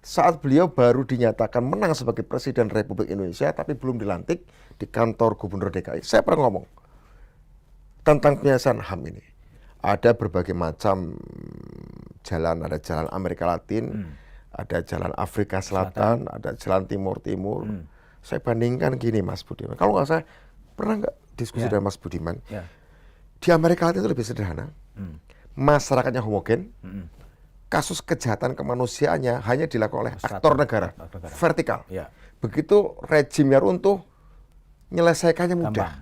saat beliau baru dinyatakan menang sebagai Presiden Republik Indonesia, tapi belum dilantik di kantor Gubernur DKI. Saya pernah ngomong tentang penyelesaian HAM ini. Ada berbagai macam jalan, ada jalan Amerika Latin, ada jalan Afrika Selatan, ada jalan Timur-Timur. Saya bandingkan gini, Mas Budiman. Kalau nggak saya pernah nggak diskusi dengan Mas Budiman? Di Amerika Latin itu lebih sederhana, masyarakatnya homogen, kasus kejahatan kemanusiaannya hanya dilakukan oleh aktor negara, vertikal. Begitu rejimnya runtuh, menyelesaikannya mudah.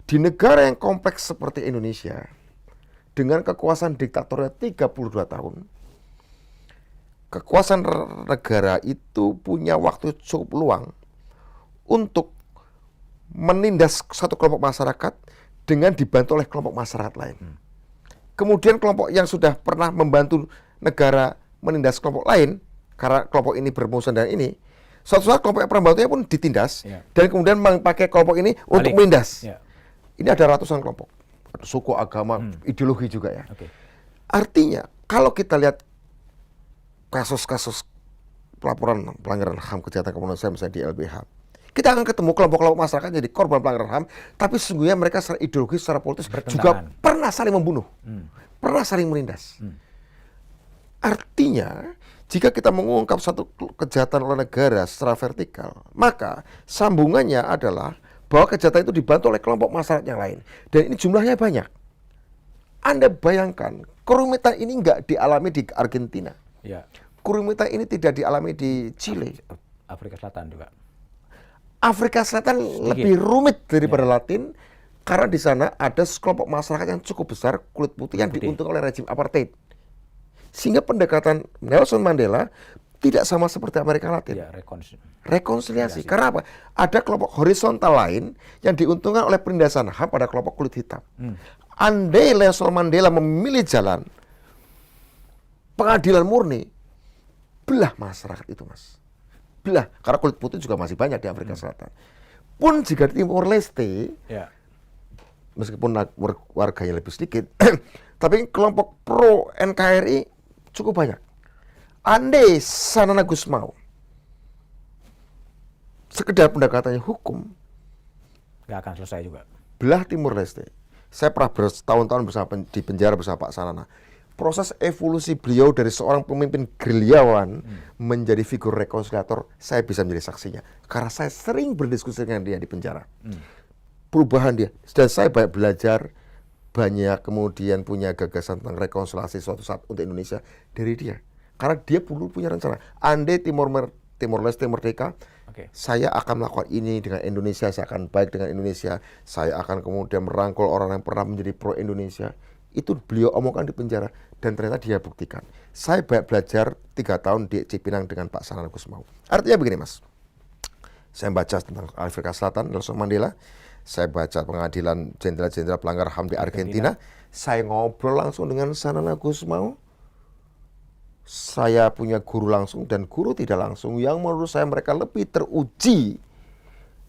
Di negara yang kompleks seperti Indonesia, dengan kekuasaan diktatornya 32 tahun, kekuasaan negara itu punya waktu cukup luang untuk menindas satu kelompok masyarakat dengan dibantu oleh kelompok masyarakat lain. Kemudian kelompok yang sudah pernah membantu negara menindas kelompok lain, karena kelompok ini bermusuhan dengan ini, suatu saat kelompok yang pernah membantunya pun ditindas, dan kemudian memakai kelompok ini untuk menindas. Ini ada ratusan kelompok, ada suku, agama, ideologi juga ya. Artinya, kalau kita lihat kasus-kasus pelaporan pelanggaran HAM kejahatan kemanusiaan misalnya di LBH, kita akan ketemu kelompok-kelompok masyarakat jadi korban pelanggaran HAM, tapi sesungguhnya mereka secara ideologis, secara politis juga pernah saling membunuh, pernah saling menindas. Artinya, jika kita mengungkap satu kejahatan oleh negara secara vertikal, maka sambungannya adalah bahwa kejahatan itu dibantu oleh kelompok masyarakat yang lain. Dan ini jumlahnya banyak. Anda bayangkan, kerumitan ini nggak dialami di Argentina. Ya. Kerumitan ini tidak dialami di Chile. Afrika Selatan juga. Afrika Selatan lebih rumit daripada Latin, karena di sana ada sekelompok masyarakat yang cukup besar, kulit putih yang diuntungkan oleh rezim apartheid. Sehingga pendekatan Nelson Mandela tidak sama seperti Amerika Latin. Ya, Rekonsiliasi. Karena apa? Ada kelompok horizontal lain yang diuntungkan oleh penindasan HAM pada kelompok kulit hitam. Andai Nelson Mandela memilih jalan pengadilan murni, belah masyarakat itu, Mas. Belah. Karena kulit putih juga masih banyak di Afrika Selatan. Pun jika di Timor Leste, meskipun warganya lebih sedikit, tapi kelompok pro NKRI cukup banyak. Andai Sanana Gusmao sekedar pendekatannya hukum, nggak akan selesai juga. Belah Timor Leste. Saya pernah bertahun-tahun di penjara bersama Pak Sanana. Proses evolusi beliau dari seorang pemimpin gerilyawan menjadi figur rekonsiliator, saya bisa menjadi saksinya. Karena saya sering berdiskusi dengan dia di penjara. Perubahan dia. Dan saya banyak belajar, banyak kemudian punya gagasan tentang rekonsiliasi suatu saat untuk Indonesia dari dia. Karena dia perlu punya rencana. Andai Timor Leste merdeka, saya akan melakukan ini dengan Indonesia, saya akan baik dengan Indonesia, saya akan kemudian merangkul orang yang pernah menjadi pro Indonesia. Itu beliau omongkan di penjara dan ternyata dia buktikan. Saya banyak belajar 3 tahun di Cipinang dengan Pak Sanana Gusmao. Artinya begini, Mas. Saya baca tentang Afrika Selatan, Nelson Mandela. Saya baca pengadilan jenderal-jenderal pelanggar HAM di Argentina. Saya ngobrol langsung dengan Sanana Gusmao. Saya punya guru langsung dan guru tidak langsung yang menurut saya mereka lebih teruji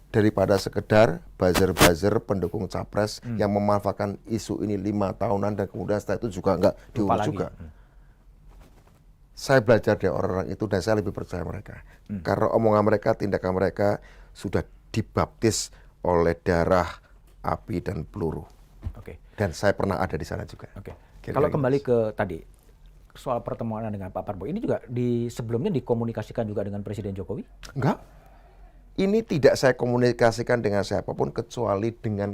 daripada sekedar buzzer-buzzer pendukung capres yang memanfaatkan isu ini 5 tahunan dan kemudian setelah itu juga nggak diurus juga. Saya belajar dari orang-orang itu dan saya lebih percaya mereka. Karena omongan mereka, tindakan mereka sudah dibaptis oleh darah, api, dan peluru. Dan saya pernah ada di sana juga. Kalau kembali ke tadi, soal pertemuan dengan Pak Prabowo, ini juga sebelumnya dikomunikasikan juga dengan Presiden Jokowi? Enggak. Ini tidak saya komunikasikan dengan siapapun kecuali dengan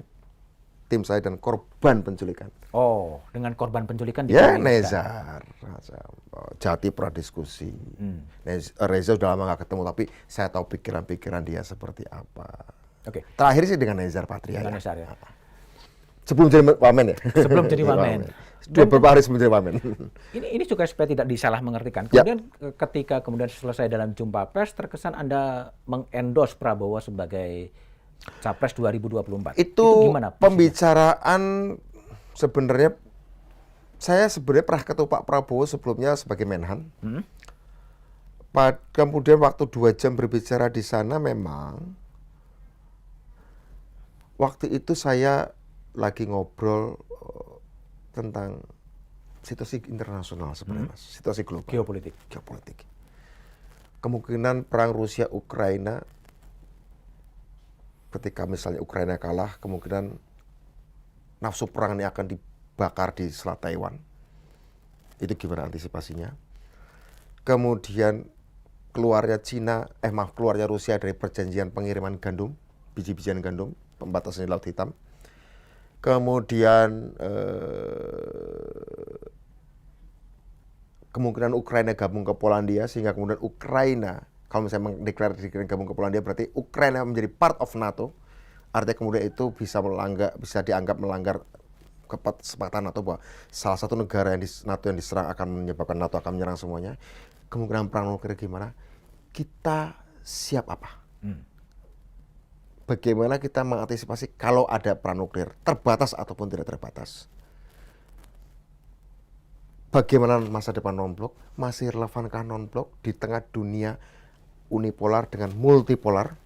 tim saya dan korban penculikan. Oh, dengan korban penculikan? Ya, Nezar. Jati pernah diskusi. Reza sudah lama nggak ketemu, tapi saya tahu pikiran-pikiran dia seperti apa. Terakhir sih dengan Nezar Patria. Dengan Nezar, ya. Sebelum jadi wamen ya? Sebelum jadi wamen. Beberapa hari sebelum jadi wamen. Ini juga supaya tidak disalah mengertikan. Kemudian ketika kemudian selesai dalam jumpa pers, terkesan Anda mengendorse Prabowo sebagai Capres 2024. Itu gimana? Pembicaraan sebenarnya, saya sebenarnya pernah ketemu Pak Prabowo sebelumnya sebagai Menhan. Kemudian waktu 2 jam berbicara di sana memang, waktu itu saya lagi ngobrol tentang situasi internasional sebenarnya, Mas. Situasi global. Geopolitik. Kemungkinan perang Rusia-Ukraina, ketika misalnya Ukraina kalah, kemungkinan nafsu perang ini akan dibakar di Selat Taiwan. Itu gimana antisipasinya? Kemudian keluarnya Rusia dari perjanjian pengiriman gandum, biji-bijian gandum, pembatasan di Laut Hitam. Kemudian kemungkinan Ukraina gabung ke Polandia, sehingga kemudian Ukraina, kalau misalnya mendeklarasikan gabung ke Polandia, berarti Ukraina menjadi part of NATO. Artinya kemudian itu bisa dianggap melanggar kesepakatan NATO bahwa salah satu negara yang NATO yang diserang akan menyebabkan NATO akan menyerang semuanya. Kemungkinan perang nuklir gimana? Kita siap apa? Bagaimana kita mengantisipasi kalau ada perang nuklir, terbatas ataupun tidak terbatas? Bagaimana masa depan non-blok? Masih relevankah non-blok di tengah dunia unipolar dengan multipolar?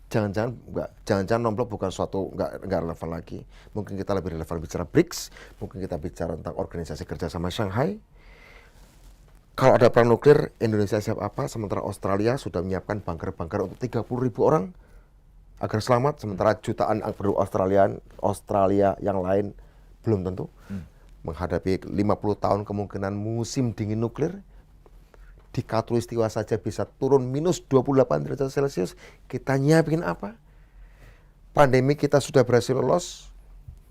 Jangan-jangan non-blok bukan suatu nggak relevan lagi. Mungkin kita lebih relevan bicara BRICS, mungkin kita bicara tentang organisasi kerjasama Shanghai. Kalau ada perang nuklir, Indonesia siap apa? Sementara Australia sudah menyiapkan bunker-bunker untuk 30.000 orang agar selamat. Sementara jutaan penduduk Australia yang lain belum tentu. Menghadapi 50 tahun kemungkinan musim dingin nuklir. Di Katulistiwa saja bisa turun minus 28 derajat Celcius. Kita nyiapin apa? Pandemi kita sudah berhasil lolos.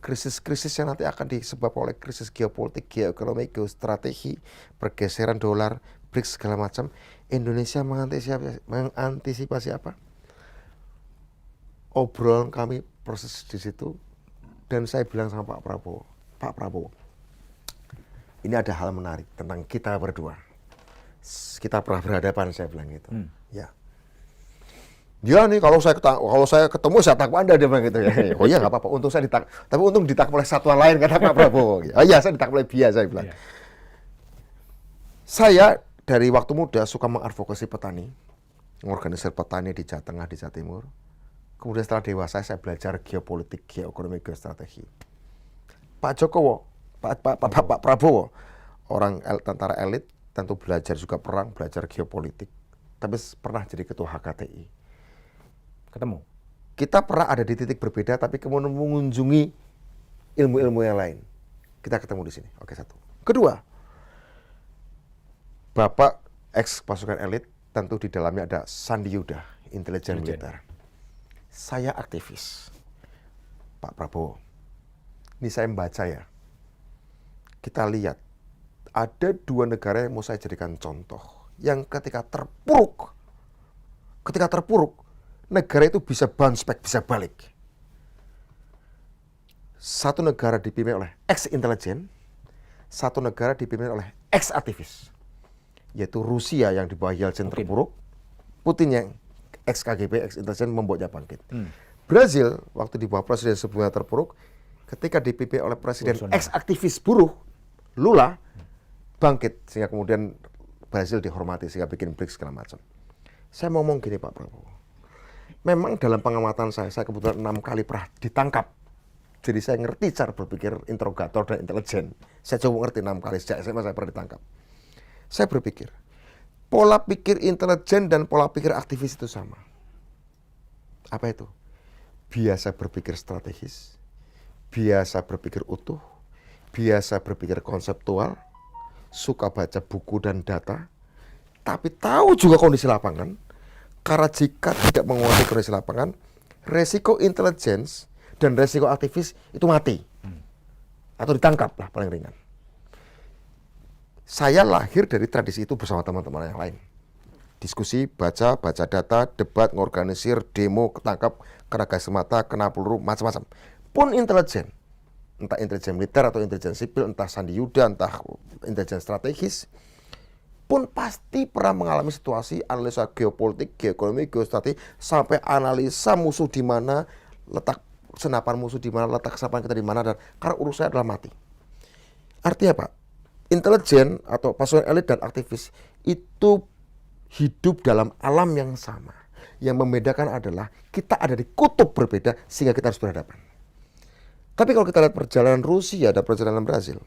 Krisis-krisis yang nanti akan disebabkan oleh krisis geopolitik, geoekonomi, geostrategi, pergeseran dolar, BRICS segala macam. Indonesia mengantisipasi apa? Obrolan kami proses di situ, dan saya bilang sama Pak Prabowo, ini ada hal menarik tentang kita berdua. Kita pernah berhadapan, saya bilang gitu. Ya. Dia nih kalau saya ketemu saya tangkap Anda, dia bilang gitu ya. Oh iya nggak apa-apa, untung saya ditangkap. Tapi untung ditangkap oleh satuan lain, kata Pak Prabowo. Oh iya, saya ditangkap oleh BIA, saya bilang. Iya. Saya dari waktu muda suka mengadvokasi petani, mengorganisir petani di Jawa Tengah, di Jawa Timur. Kemudian setelah dewasa saya belajar geopolitik, geoekonomi, geostrategi. Pak Prabowo, orang tentara elit, tentu belajar juga perang, belajar geopolitik. Tapi pernah jadi ketua HKTI. Ketemu. Kita pernah ada di titik berbeda, tapi kemudian mengunjungi ilmu-ilmu yang lain. Kita ketemu di sini. Oke, satu. Kedua, Bapak ex pasukan elit, tentu di dalamnya ada Sandi Yuda, intelijen militer. Saya aktivis. Pak Prabowo. Ini saya membaca ya. Kita lihat, ada dua negara yang mau saya jadikan contoh. Yang ketika terpuruk, negara itu bisa bounce back, bisa balik. Satu negara dipimpin oleh ex-intelijen, satu negara dipimpin oleh ex-aktivis. Yaitu Rusia yang di bawah Yeltsin terpuruk, Putin yang ex-KGB, ex-intelijen membuatnya bangkit. Brazil, waktu di bawah presiden sebelumnya terpuruk, ketika dipimpin oleh presiden ex-aktivis buruh, Lula, bangkit. Sehingga kemudian Brazil dihormati, sehingga bikin BRICS segala macam. Saya mau ngomong gini Pak Prabowo. Memang dalam pengamatan saya kebetulan 6 kali pernah ditangkap. Jadi saya ngerti cara berpikir interrogator dan intelijen. Saya coba ngerti 6 kali sejak SMA saya pernah ditangkap. Saya berpikir, pola pikir intelijen dan pola pikir aktivis itu sama. Apa itu? Biasa berpikir strategis, biasa berpikir utuh, biasa berpikir konseptual, suka baca buku dan data, tapi tahu juga kondisi lapangan. Karena jika tidak menguasai kondisi lapangan, resiko intelligence dan resiko aktivis itu mati. Atau ditangkap lah paling ringan. Saya lahir dari tradisi itu bersama teman-teman yang lain. Diskusi, baca data, debat, ngorganisir, demo, ketangkap, kena gas mata, kena peluru, macam-macam. Pun intelijen, entah intelijen militer atau intelijen sipil, entah Sandi Yuda, entah intelijen strategis, pun pasti pernah mengalami situasi analisa geopolitik, geoekonomi, geostrategi, sampai analisa musuh di mana, letak senapan musuh di mana, letak senapan kita di mana, dan karena urusannya adalah mati. Artinya apa? Intelijen atau pasukan elit dan aktivis itu hidup dalam alam yang sama. Yang membedakan adalah kita ada di kutub berbeda sehingga kita harus berhadapan. Tapi kalau kita lihat perjalanan Rusia dan perjalanan Brazil,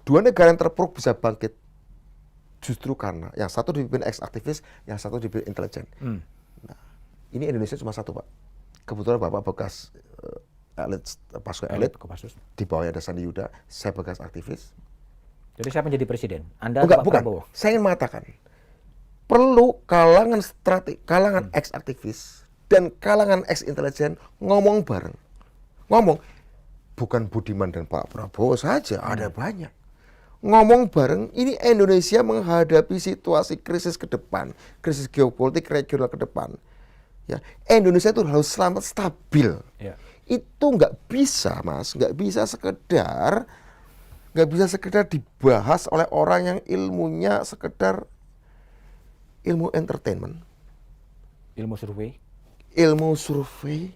dua negara yang terpuruk bisa bangkit justru karena yang satu dipimpin ex-aktivis, yang satu dipimpin intelijen. Nah, ini Indonesia cuma satu, Pak. Kebetulan Bapak bekas elit, pasukan elit, di bawahnya ada Sandi Yuda, saya bekas aktivis. Jadi siapa menjadi presiden? Anda Bukan, atau Pak Prabowo? Saya ingin mengatakan, perlu kalangan ex-aktivis dan kalangan ex-intelijen ngomong bareng. Ngomong, bukan Budiman dan Pak Prabowo saja, ada banyak. Ngomong bareng, ini Indonesia menghadapi situasi krisis ke depan, krisis geopolitik regional ke depan. Ya, Indonesia itu harus selamat stabil. Ya. Itu nggak bisa, Mas, nggak bisa sekedar dibahas oleh orang yang ilmunya sekedar ilmu entertainment, Ilmu survei.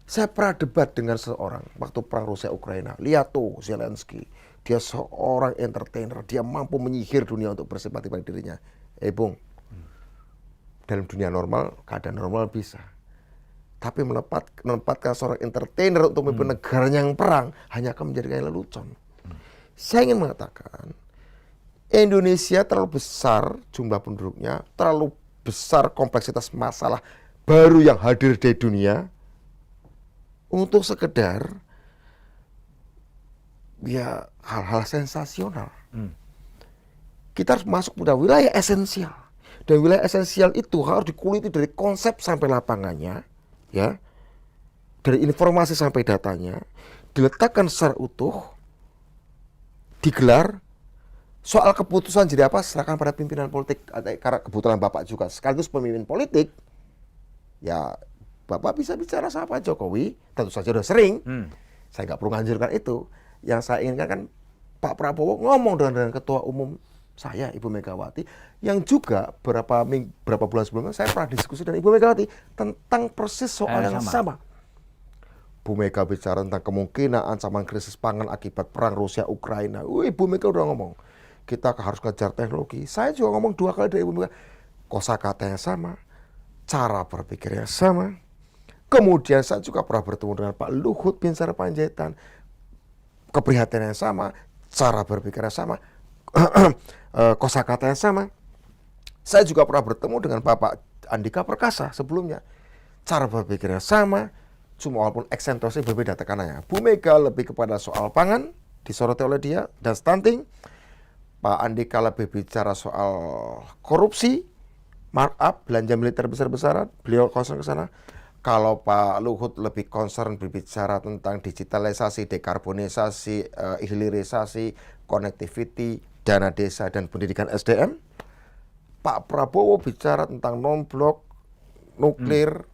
Saya pernah debat dengan seseorang waktu perang Rusia Ukraina. Lihat tuh Zelensky, dia seorang entertainer, dia mampu menyihir dunia untuk bersimpati pada dirinya. Bung, dalam dunia normal, keadaan normal bisa. Tapi menempatkan seorang entertainer untuk memimpin negaranya yang perang hanya akan menjadikannya lelucon. Saya ingin mengatakan, Indonesia terlalu besar jumlah penduduknya, terlalu besar kompleksitas masalah baru yang hadir di dunia untuk sekedar ya hal-hal sensasional. Kita harus masuk pada wilayah esensial. Dan wilayah esensial itu harus dikuliti dari konsep sampai lapangannya, ya, dari informasi sampai datanya, diletakkan secara utuh, digelar. Soal keputusan jadi apa serahkan pada pimpinan politik. Karena kebetulan Bapak juga sekaligus pemimpin politik, ya Bapak bisa bicara sama Pak Jokowi, tentu saja sudah sering. Saya nggak perlu nganjurkan itu. Yang saya inginkan kan Pak Prabowo ngomong dengan Ketua Umum saya, Ibu Megawati, yang juga berapa bulan sebelumnya saya pernah diskusi dengan Ibu Megawati tentang persis soal yang sama. Bu Mega bicara tentang kemungkinan ancaman krisis pangan akibat perang Rusia Ukraina. Ibu Mega udah ngomong kita harus kejar teknologi. Saya juga ngomong 2 kali dari Ibu Mega. Kosakatanya sama, cara berpikirnya sama. Kemudian saya juga pernah bertemu dengan Pak Luhut Binsar Panjaitan. Keprihatinannya sama, cara berpikirnya sama, kosakatanya sama. Saya juga pernah bertemu dengan Bapak Andika Perkasa sebelumnya. Cara berpikirnya sama, cuma walaupun eksentrasi berbeda tekanannya. Bu Mega lebih kepada soal pangan, disoroti oleh dia, dan stunting. Pak Andika lebih bicara soal korupsi, markup, belanja militer besar-besaran, beliau concern ke sana. Kalau Pak Luhut lebih concern berbicara tentang digitalisasi, dekarbonisasi, hilirisasi, connectivity, dana desa, dan pendidikan SDM. Pak Prabowo bicara tentang non-blok, nuklir,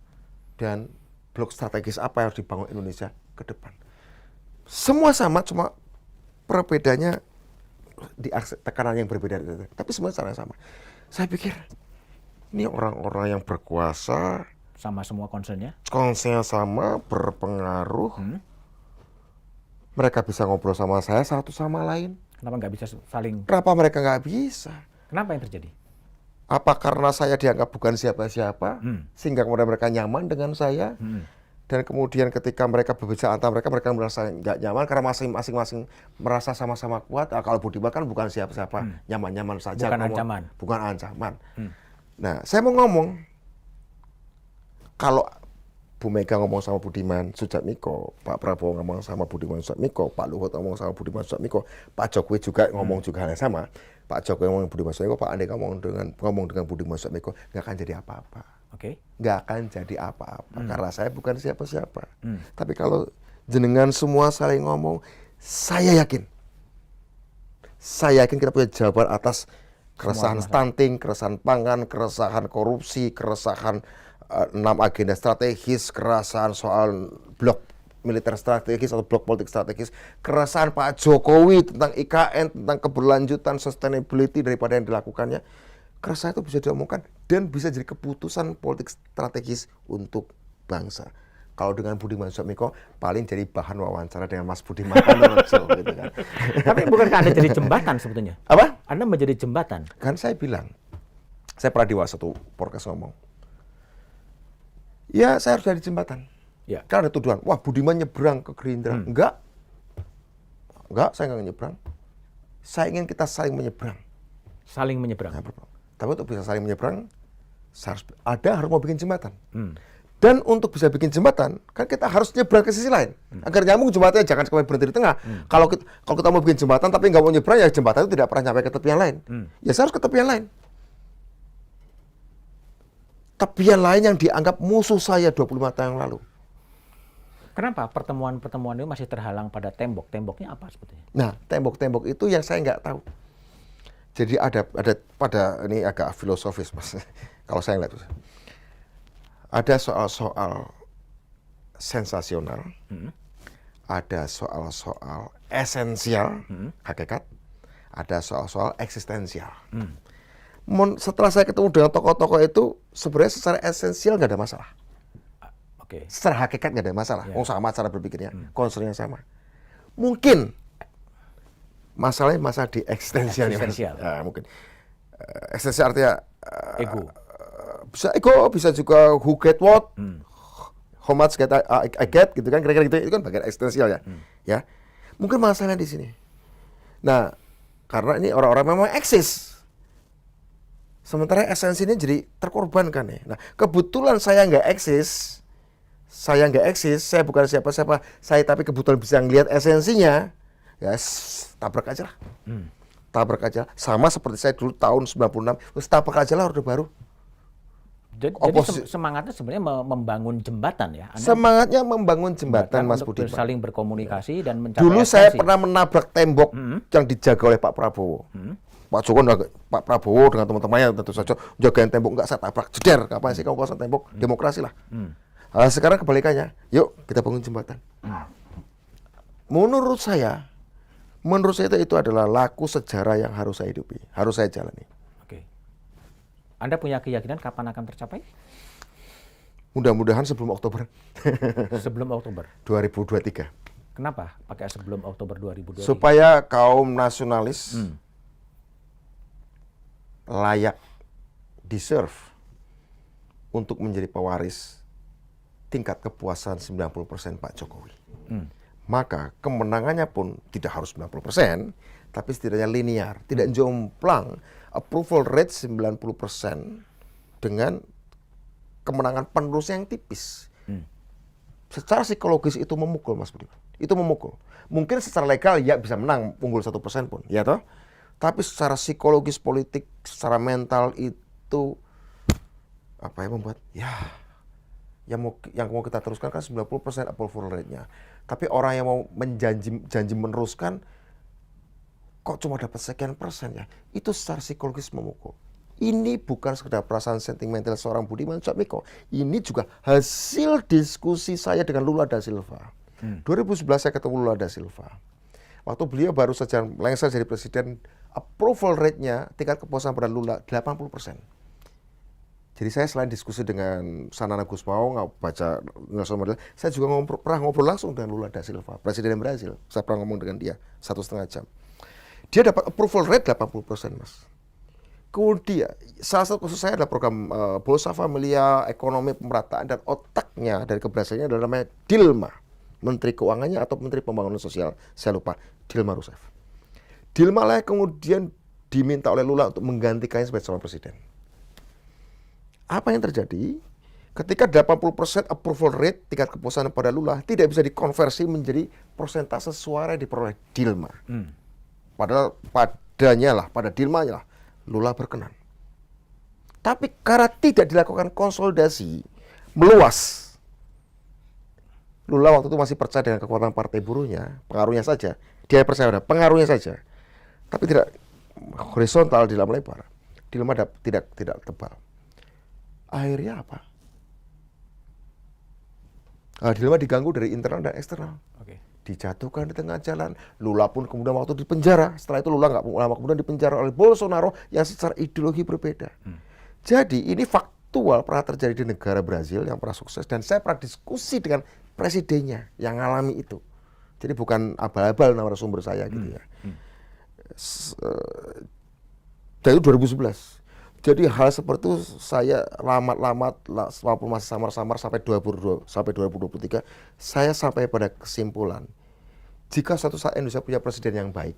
dan blok strategis apa yang harus dibangun Indonesia ke depan. Semua sama, cuma perbedaannya di tekanan yang berbeda, tapi semua sama. Saya pikir ini orang-orang yang berkuasa, sama semua concernnya sama, berpengaruh. Mereka bisa ngobrol sama saya satu sama lain. Kenapa nggak bisa saling? Kenapa mereka nggak bisa? Kenapa yang terjadi? Apa karena saya dianggap bukan siapa-siapa, sehingga kemudian mereka nyaman dengan saya? Dan kemudian ketika mereka berbicara antara mereka merasa nggak nyaman karena masing-masing merasa sama-sama kuat. Kalau Budiman kan bukan siapa-siapa, nyaman-nyaman saja. Bukan ancaman. Bukan ancaman. Nah, saya mau ngomong, kalau Bu Mega ngomong sama Budiman Sujatmiko, Pak Prabowo ngomong sama Budiman Sujatmiko, Pak Luhut ngomong sama Budiman Sujatmiko, Pak Jokowi juga ngomong juga hal yang sama. Pak Jokowi ngomong Budiman Sujatmiko, Pak Andika ngomong dengan Budiman Sujatmiko, nggak akan jadi apa-apa. Nggak akan jadi apa-apa karena saya bukan siapa-siapa. Tapi kalau jenengan semua saling ngomong, saya yakin kita punya jawaban atas keresahan stunting, keresahan pangan, keresahan korupsi, keresahan 6 agenda strategis, keresahan soal blok militer strategis atau blok politik strategis, keresahan Pak Jokowi tentang IKN, tentang keberlanjutan sustainability daripada yang dilakukannya. Keresahan itu bisa diomongkan dan bisa jadi keputusan politik strategis untuk bangsa. Kalau dengan Budiman Sujatmiko paling jadi bahan wawancara dengan Mas Budiman gitu kan. Tapi bukankah Anda jadi jembatan sebetulnya? Apa? Anda menjadi jembatan. Kan saya bilang, saya pernah di satu podcast ngomong, ya saya harus jadi jembatan. Ya. Kan ada tuduhan, wah Budiman nyebrang ke Gerindra. Enggak, saya nggak nyebrang. Saya ingin kita saling menyeberang. Saling menyeberang. Tapi untuk bisa saling menyeberang, harus mau bikin jembatan. Dan untuk bisa bikin jembatan, kan kita harus nyebrang ke sisi lain. Agar nyambung jembatannya, jangan sampai berhenti di tengah. Kalau kita mau bikin jembatan tapi nggak mau nyebrang, ya jembatan itu tidak pernah sampai ke tepian lain. Ya saya harus ke tepian lain. Tepian lain yang dianggap musuh saya 25 tahun yang lalu. Kenapa pertemuan-pertemuan itu masih terhalang pada tembok? Temboknya apa sebetulnya? Nah, tembok-tembok itu yang saya nggak tahu. Jadi ada pada ini agak filosofis, Mas. Kalau saya lihat, ada soal-soal sensasional, ada soal-soal esensial, hakikat, ada soal-soal eksistensial. Setelah saya ketemu dengan tokoh-tokoh itu, sebenarnya secara esensial nggak ada masalah. Secara hakikat nggak ada masalah. Sama cara berpikirnya, concernnya sama. Mungkin masalahnya masalah di eksistensialnya. Mungkin eksistensial artinya ego. Bisa ego, bisa juga who get what, how much I get, gitu kan, kira-kira gitu. Itu kan bagian eksistensial ya. Ya, mungkin masalahnya di sini. Nah, Karena ini orang-orang memang eksis. Sementara esensinya jadi terkorbankan ya. Nah, kebetulan saya nggak eksis, saya bukan siapa-siapa, saya tapi kebetulan bisa ngelihat esensinya, ya tabrak aja lah. Tabrak aja. Sama seperti saya dulu tahun 96, terus tabrak aja lah Orde Baru. Jadi semangatnya sebenarnya membangun jembatan ya. Anda Semangatnya membangun jembatan, Mas untuk Budiman. saling berkomunikasi dan mencapai Dulu saya esensi. pernah menabrak tembok yang dijaga oleh Pak Prabowo. Pak Jokowi, Pak Prabowo dengan teman-temannya tentu saja jagain tembok, enggak saya tabrak, jeder. Kapan sih kamu pasang tembok? Demokrasi lah. Nah, sekarang kebalikannya, yuk kita bangun jembatan. Menurut saya itu adalah laku sejarah yang harus saya hidupi, harus saya jalani. Oke. Anda punya keyakinan kapan akan tercapai? Mudah-mudahan sebelum Oktober Sebelum Oktober. 2023. Kenapa pakai sebelum Oktober 2023? Supaya kaum nasionalis layak, deserve untuk menjadi pewaris tingkat kepuasan 90% Pak Jokowi. Maka kemenangannya pun tidak harus 90%, tapi setidaknya linear, tidak jomplang. Approval rate 90% dengan kemenangan penerusnya yang tipis. Secara psikologis itu memukul, Mas Budiman. Itu memukul. Mungkin secara legal ya bisa menang, unggul 1% pun, ya toh? Tapi secara psikologis, politik, secara mental itu apa yang membuat yang mau kita teruskan kan 90% approval rate-nya. Tapi orang yang mau janji meneruskan kok cuma dapat sekian persen ya. Itu secara psikologis memukul. Ini bukan sekedar perasaan sentimental seorang Budiman Sujatmiko. Ini juga hasil diskusi saya dengan Lula da Silva. 2011 saya ketemu Lula da Silva. Waktu beliau baru saja lengser jadi presiden, approval rate-nya, tingkat kepuasan pada Lula 80%. Jadi saya selain diskusi dengan Sanana Gusmao, baca Nelson Mandela, saya juga pernah ngobrol langsung dengan Lula da Silva, presiden Brazil. Saya pernah ngomong dengan dia 1,5 jam. Dia dapat approval rate 80%, Mas. Kemudian salah satu khusus saya adalah program Bolsa Familia, ekonomi pemerataan, dan otaknya dari keberhasilannya adalah namanya Dilma. Menteri Keuangannya atau Menteri Pembangunan Sosial, saya lupa, Dilma Rousseff. Dilma lah kemudian diminta oleh Lula untuk menggantikannya sebagai calon presiden. Apa yang terjadi? Ketika 80% approval rate tingkat kepuasan pada Lula tidak bisa dikonversi menjadi persentase suara yang diperoleh Dilma. Padahal pada Dilmanya lah Lula berkenan. Tapi karena tidak dilakukan konsolidasi meluas, Lula waktu itu masih percaya dengan kekuatan partai buruhnya, pengaruhnya saja. Dia percaya pada pengaruhnya saja. Tapi tidak horizontal, tidak melebar. Dilma tidak tebal. Akhirnya apa? Dilma diganggu dari internal dan eksternal. Dijatuhkan di tengah jalan. Lula pun kemudian waktu di penjara. Setelah itu Lula nggak lama kemudian dipenjara oleh Bolsonaro yang secara ideologi berbeda. Jadi ini faktual pernah terjadi di negara Brazil yang pernah sukses, dan saya pernah diskusi dengan presidennya yang ngalami itu. Jadi bukan abal-abal narasumber saya gitu ya. Dan itu 2011. Jadi hal seperti itu saya lamat-lamat walaupun masih samar-samar sampai 2023 saya sampai pada kesimpulan jika suatu saat Indonesia punya presiden yang baik.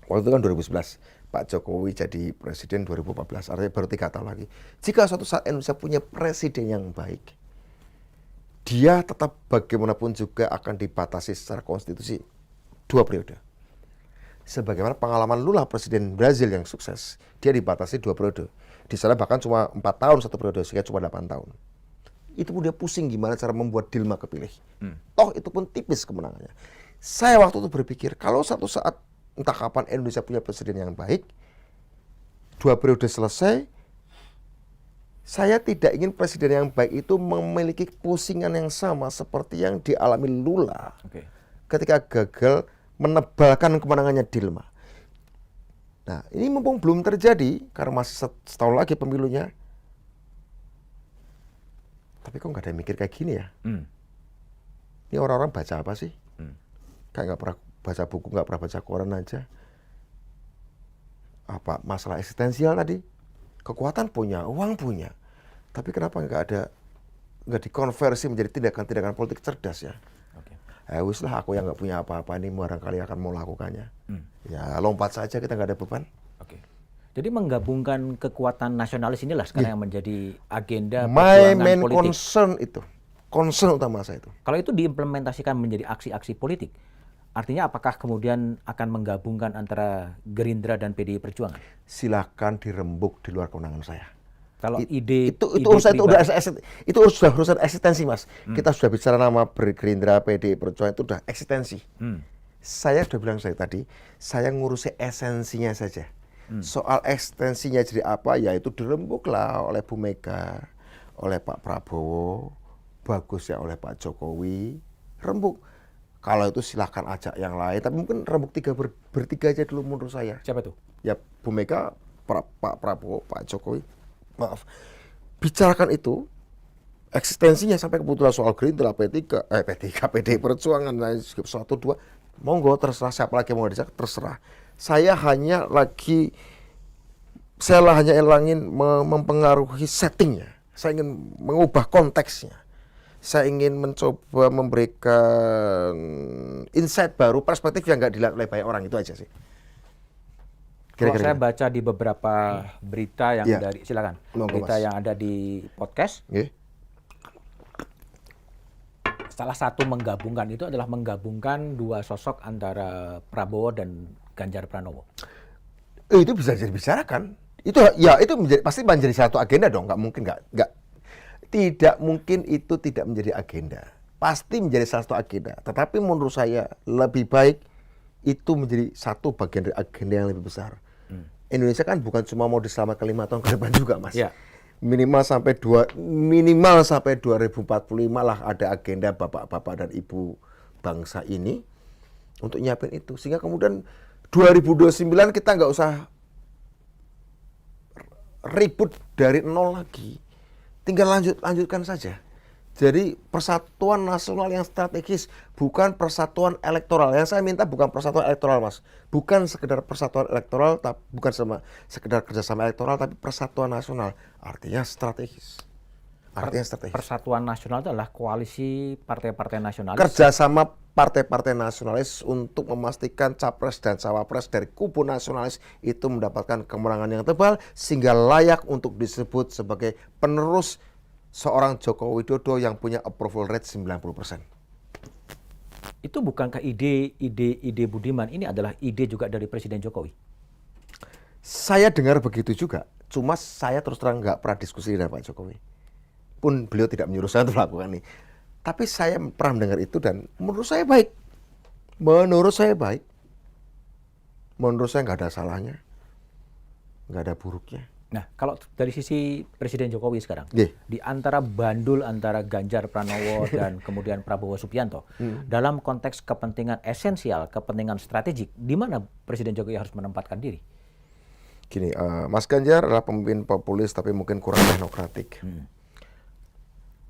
Waktu itu kan 2011, Pak Jokowi jadi presiden 2014, artinya baru 3 tahun lagi. Jika suatu saat Indonesia punya presiden yang baik, dia tetap bagaimanapun juga akan dibatasi secara konstitusi 2 periode. Sebagaimana pengalaman Lula presiden Brazil yang sukses, dia dibatasi 2 periode. Di sana bahkan cuma 4 tahun 1 periode, sehingga cuma 8 tahun. Itu pun dia pusing gimana cara membuat Dilma kepilih. Toh itu pun tipis kemenangannya. Saya waktu itu berpikir, kalau satu saat entah kapan Indonesia punya presiden yang baik, 2 periode selesai, saya tidak ingin presiden yang baik itu memiliki pusingan yang sama seperti yang dialami Lula ketika gagal menebalkan kemenangannya Dilma. Nah, ini mumpung belum terjadi, karena masih setahun lagi pemilunya. Tapi kok nggak ada yang mikir kayak gini ya? Ini orang-orang baca apa sih? Kayak nggak pernah baca buku, nggak pernah baca koran aja. Apa masalah eksistensial tadi? Kekuatan punya, uang punya. Tapi kenapa nggak dikonversi menjadi tindakan-tindakan politik cerdas ya? Wis lah aku yang nggak punya apa-apa ini barangkali akan mau lakukannya. Ya lompat saja, kita nggak ada beban. Oke. Jadi menggabungkan kekuatan nasionalis inilah sekarang yang menjadi agenda My perjuangan main politik. concern itu, concern utama saya itu. Kalau itu diimplementasikan menjadi aksi-aksi politik, artinya apakah kemudian akan menggabungkan antara Gerindra dan PDI Perjuangan? Silakan dirembuk di luar kewenangan saya. Kalau It- ide itu urusan pribadi- itu sudah urusan eksistensi, Mas. Kita sudah bicara nama Gerindra, PDI Perjuangan itu sudah eksistensi. Saya sudah bilang saya tadi, saya ngurusi esensinya saja. Soal eksistensinya jadi apa, ya itu dirembuklah oleh Bu Mega, oleh Pak Prabowo, bagus ya oleh Pak Jokowi, rembuk. Kalau itu silahkan ajak yang lain, tapi mungkin rembuk bertiga aja dulu menurut saya. Siapa tuh? Ya Bu Mega, Pak Prabowo, Pak Jokowi. Maaf, bicarakan itu eksistensinya sampai keputusan soal Gerindra, P3, PDI Perjuangan, lain 1, 2, monggo terserah siapa lagi mau diajak, terserah. Saya hanya ingin mempengaruhi settingnya. Saya ingin mengubah konteksnya. Saya ingin mencoba memberikan insight baru, perspektif yang nggak dilihat oleh banyak orang, itu aja sih. Kalau Kira-kira saya gitu. baca di beberapa berita yang Iya. dari, silakan, Monggo, berita Mas. yang ada di podcast, Nggih. salah satu menggabungkan itu adalah menggabungkan dua sosok antara Prabowo dan Ganjar Pranowo. Itu bisa jadi bicarakan. Itu ya itu pasti menjadi satu agenda dong. Nggak mungkin tidak mungkin itu tidak menjadi agenda. Pasti menjadi salah satu agenda. Tetapi menurut saya lebih baik itu menjadi satu bagian dari agenda yang lebih besar. Indonesia kan bukan cuma mau diselamatkan 5 tahun ke depan juga, Mas. Ya. Minimal sampai 2045 lah ada agenda bapak-bapak dan ibu bangsa ini untuk nyiapin itu. Sehingga kemudian 2029 kita nggak usah ribut dari nol lagi. Tinggal lanjutkan saja. Jadi persatuan nasional yang strategis, bukan persatuan elektoral. Yang saya minta bukan persatuan elektoral, Mas. Bukan sekedar persatuan elektoral, bukan sekedar kerjasama elektoral, tapi persatuan nasional. Artinya strategis. Persatuan Nasional itu adalah koalisi partai-partai nasionalis. Kerjasama partai-partai nasionalis untuk memastikan capres dan cawapres dari kubu nasionalis itu mendapatkan kemenangan yang tebal sehingga layak untuk disebut sebagai penerus seorang Joko Widodo yang punya approval rate 90%. Itu bukankah ide Budiman ini adalah ide juga dari Presiden Jokowi? Saya dengar begitu juga, cuma saya terus terang nggak pernah diskusi dengan Pak Jokowi. Pun beliau tidak menyuruh saya untuk melakukan ini. Tapi saya pernah mendengar itu dan menurut saya baik. Menurut saya nggak ada salahnya, nggak ada buruknya. Nah, kalau dari sisi Presiden Jokowi sekarang, Nggih. di antara bandul antara Ganjar Pranowo dan kemudian Prabowo Subianto, dalam konteks kepentingan esensial, kepentingan strategik, di mana Presiden Jokowi harus menempatkan diri? Gini, Mas Ganjar adalah pemimpin populis tapi mungkin kurang teknokratik.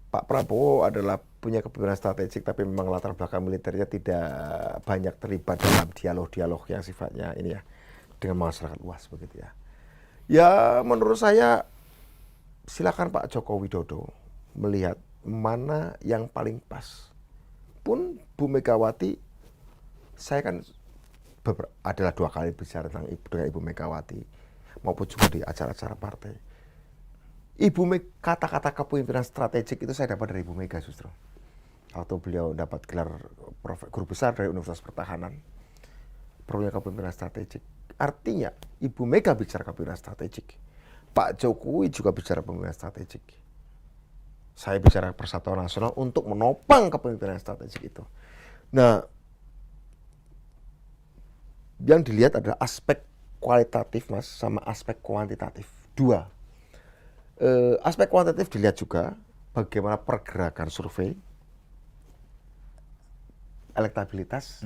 Pak Prabowo adalah punya kepemimpinan strategik tapi memang latar belakang militernya tidak banyak terlibat dalam dialog-dialog yang sifatnya ini ya dengan masyarakat luas begitu ya. Ya menurut saya silakan Pak Joko Widodo melihat mana yang paling pas. Pun Bu Megawati, saya kan adalah 2 kali bicara dengan Ibu Megawati maupun juga di acara-acara partai. Kata-kata kepemimpinan strategik itu saya dapat dari Ibu Mega justru. Waktu beliau dapat gelar guru besar dari Universitas Pertahanan, punya kepemimpinan strategik. Artinya Ibu Mega bicara kepemimpinan strategik, Pak Jokowi juga bicara kepemimpinan strategik. Saya bicara persatuan nasional untuk menopang kepemimpinan strategik itu. Nah, yang dilihat adalah aspek kualitatif, Mas, sama aspek kuantitatif. 2. Aspek kuantitatif dilihat juga bagaimana pergerakan survei, elektabilitas,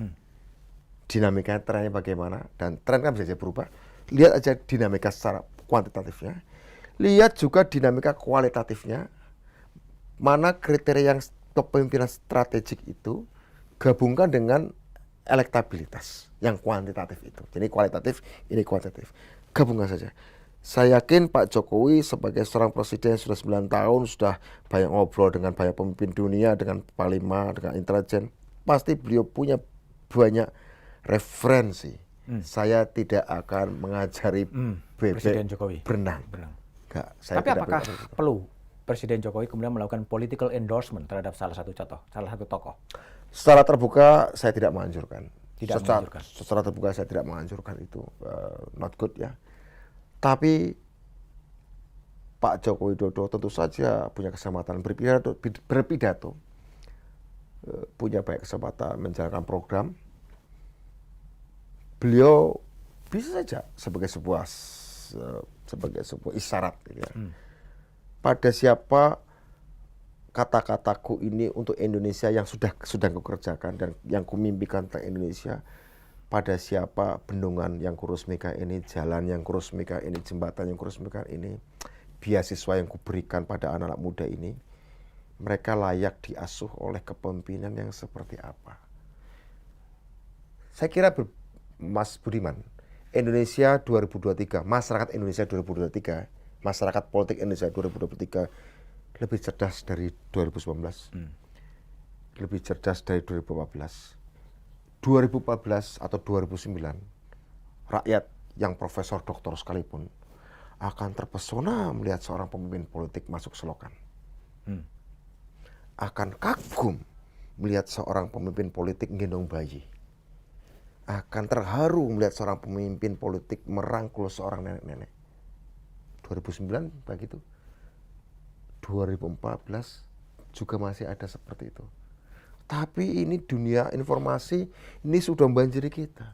dinamika trennya bagaimana, dan tren kan bisa saja berubah. Lihat aja dinamika secara kuantitatifnya, lihat juga dinamika kualitatifnya, mana kriteria yang kepemimpinan strategik itu gabungkan dengan elektabilitas yang kuantitatif itu. Jadi kualitatif, ini kuantitatif. Gabungkan saja. Saya yakin Pak Jokowi sebagai seorang presiden sudah 9 tahun, sudah banyak ngobrol dengan banyak pemimpin dunia, dengan Panglima, dengan intelijen. pasti beliau punya banyak referensi. Saya tidak akan mengajari Presiden bebek Jokowi berenang. Enggak, saya Tapi tidak apakah belajar itu. perlu Presiden Jokowi kemudian melakukan political endorsement terhadap salah satu tokoh? Secara terbuka saya tidak menganjurkan. Tidak secara, menganjurkan. secara terbuka saya tidak menganjurkan itu, not good ya. Tapi Pak Joko Widodo tentu saja punya kesempatan berpidato, punya banyak kesempatan menjalankan program. Beliau bisa saja sebagai sebuah isyarat gitu ya. Pada siapa kata-kataku ini untuk Indonesia yang sudah kukerjakan dan yang kumimpikan tentang Indonesia, pada siapa bendungan yang kurusmika ini, jalan yang kurusmika ini, jembatan yang kurusmika ini, beasiswa yang kuberikan pada anak-anak muda ini, mereka layak diasuh oleh kepemimpinan yang seperti apa. Saya kira Mas Budiman, Indonesia 2023, masyarakat Indonesia 2023, masyarakat politik Indonesia 2023 lebih cerdas dari 2019, lebih cerdas dari 2014. 2014 atau 2009, rakyat yang profesor doktor sekalipun akan terpesona melihat seorang pemimpin politik masuk selokan. Akan kagum melihat seorang pemimpin politik gendong bayi. Akan terharu melihat seorang pemimpin politik merangkul seorang nenek-nenek. 2009 begitu. 2014 juga masih ada seperti itu. Tapi ini dunia informasi ini sudah membanjiri kita.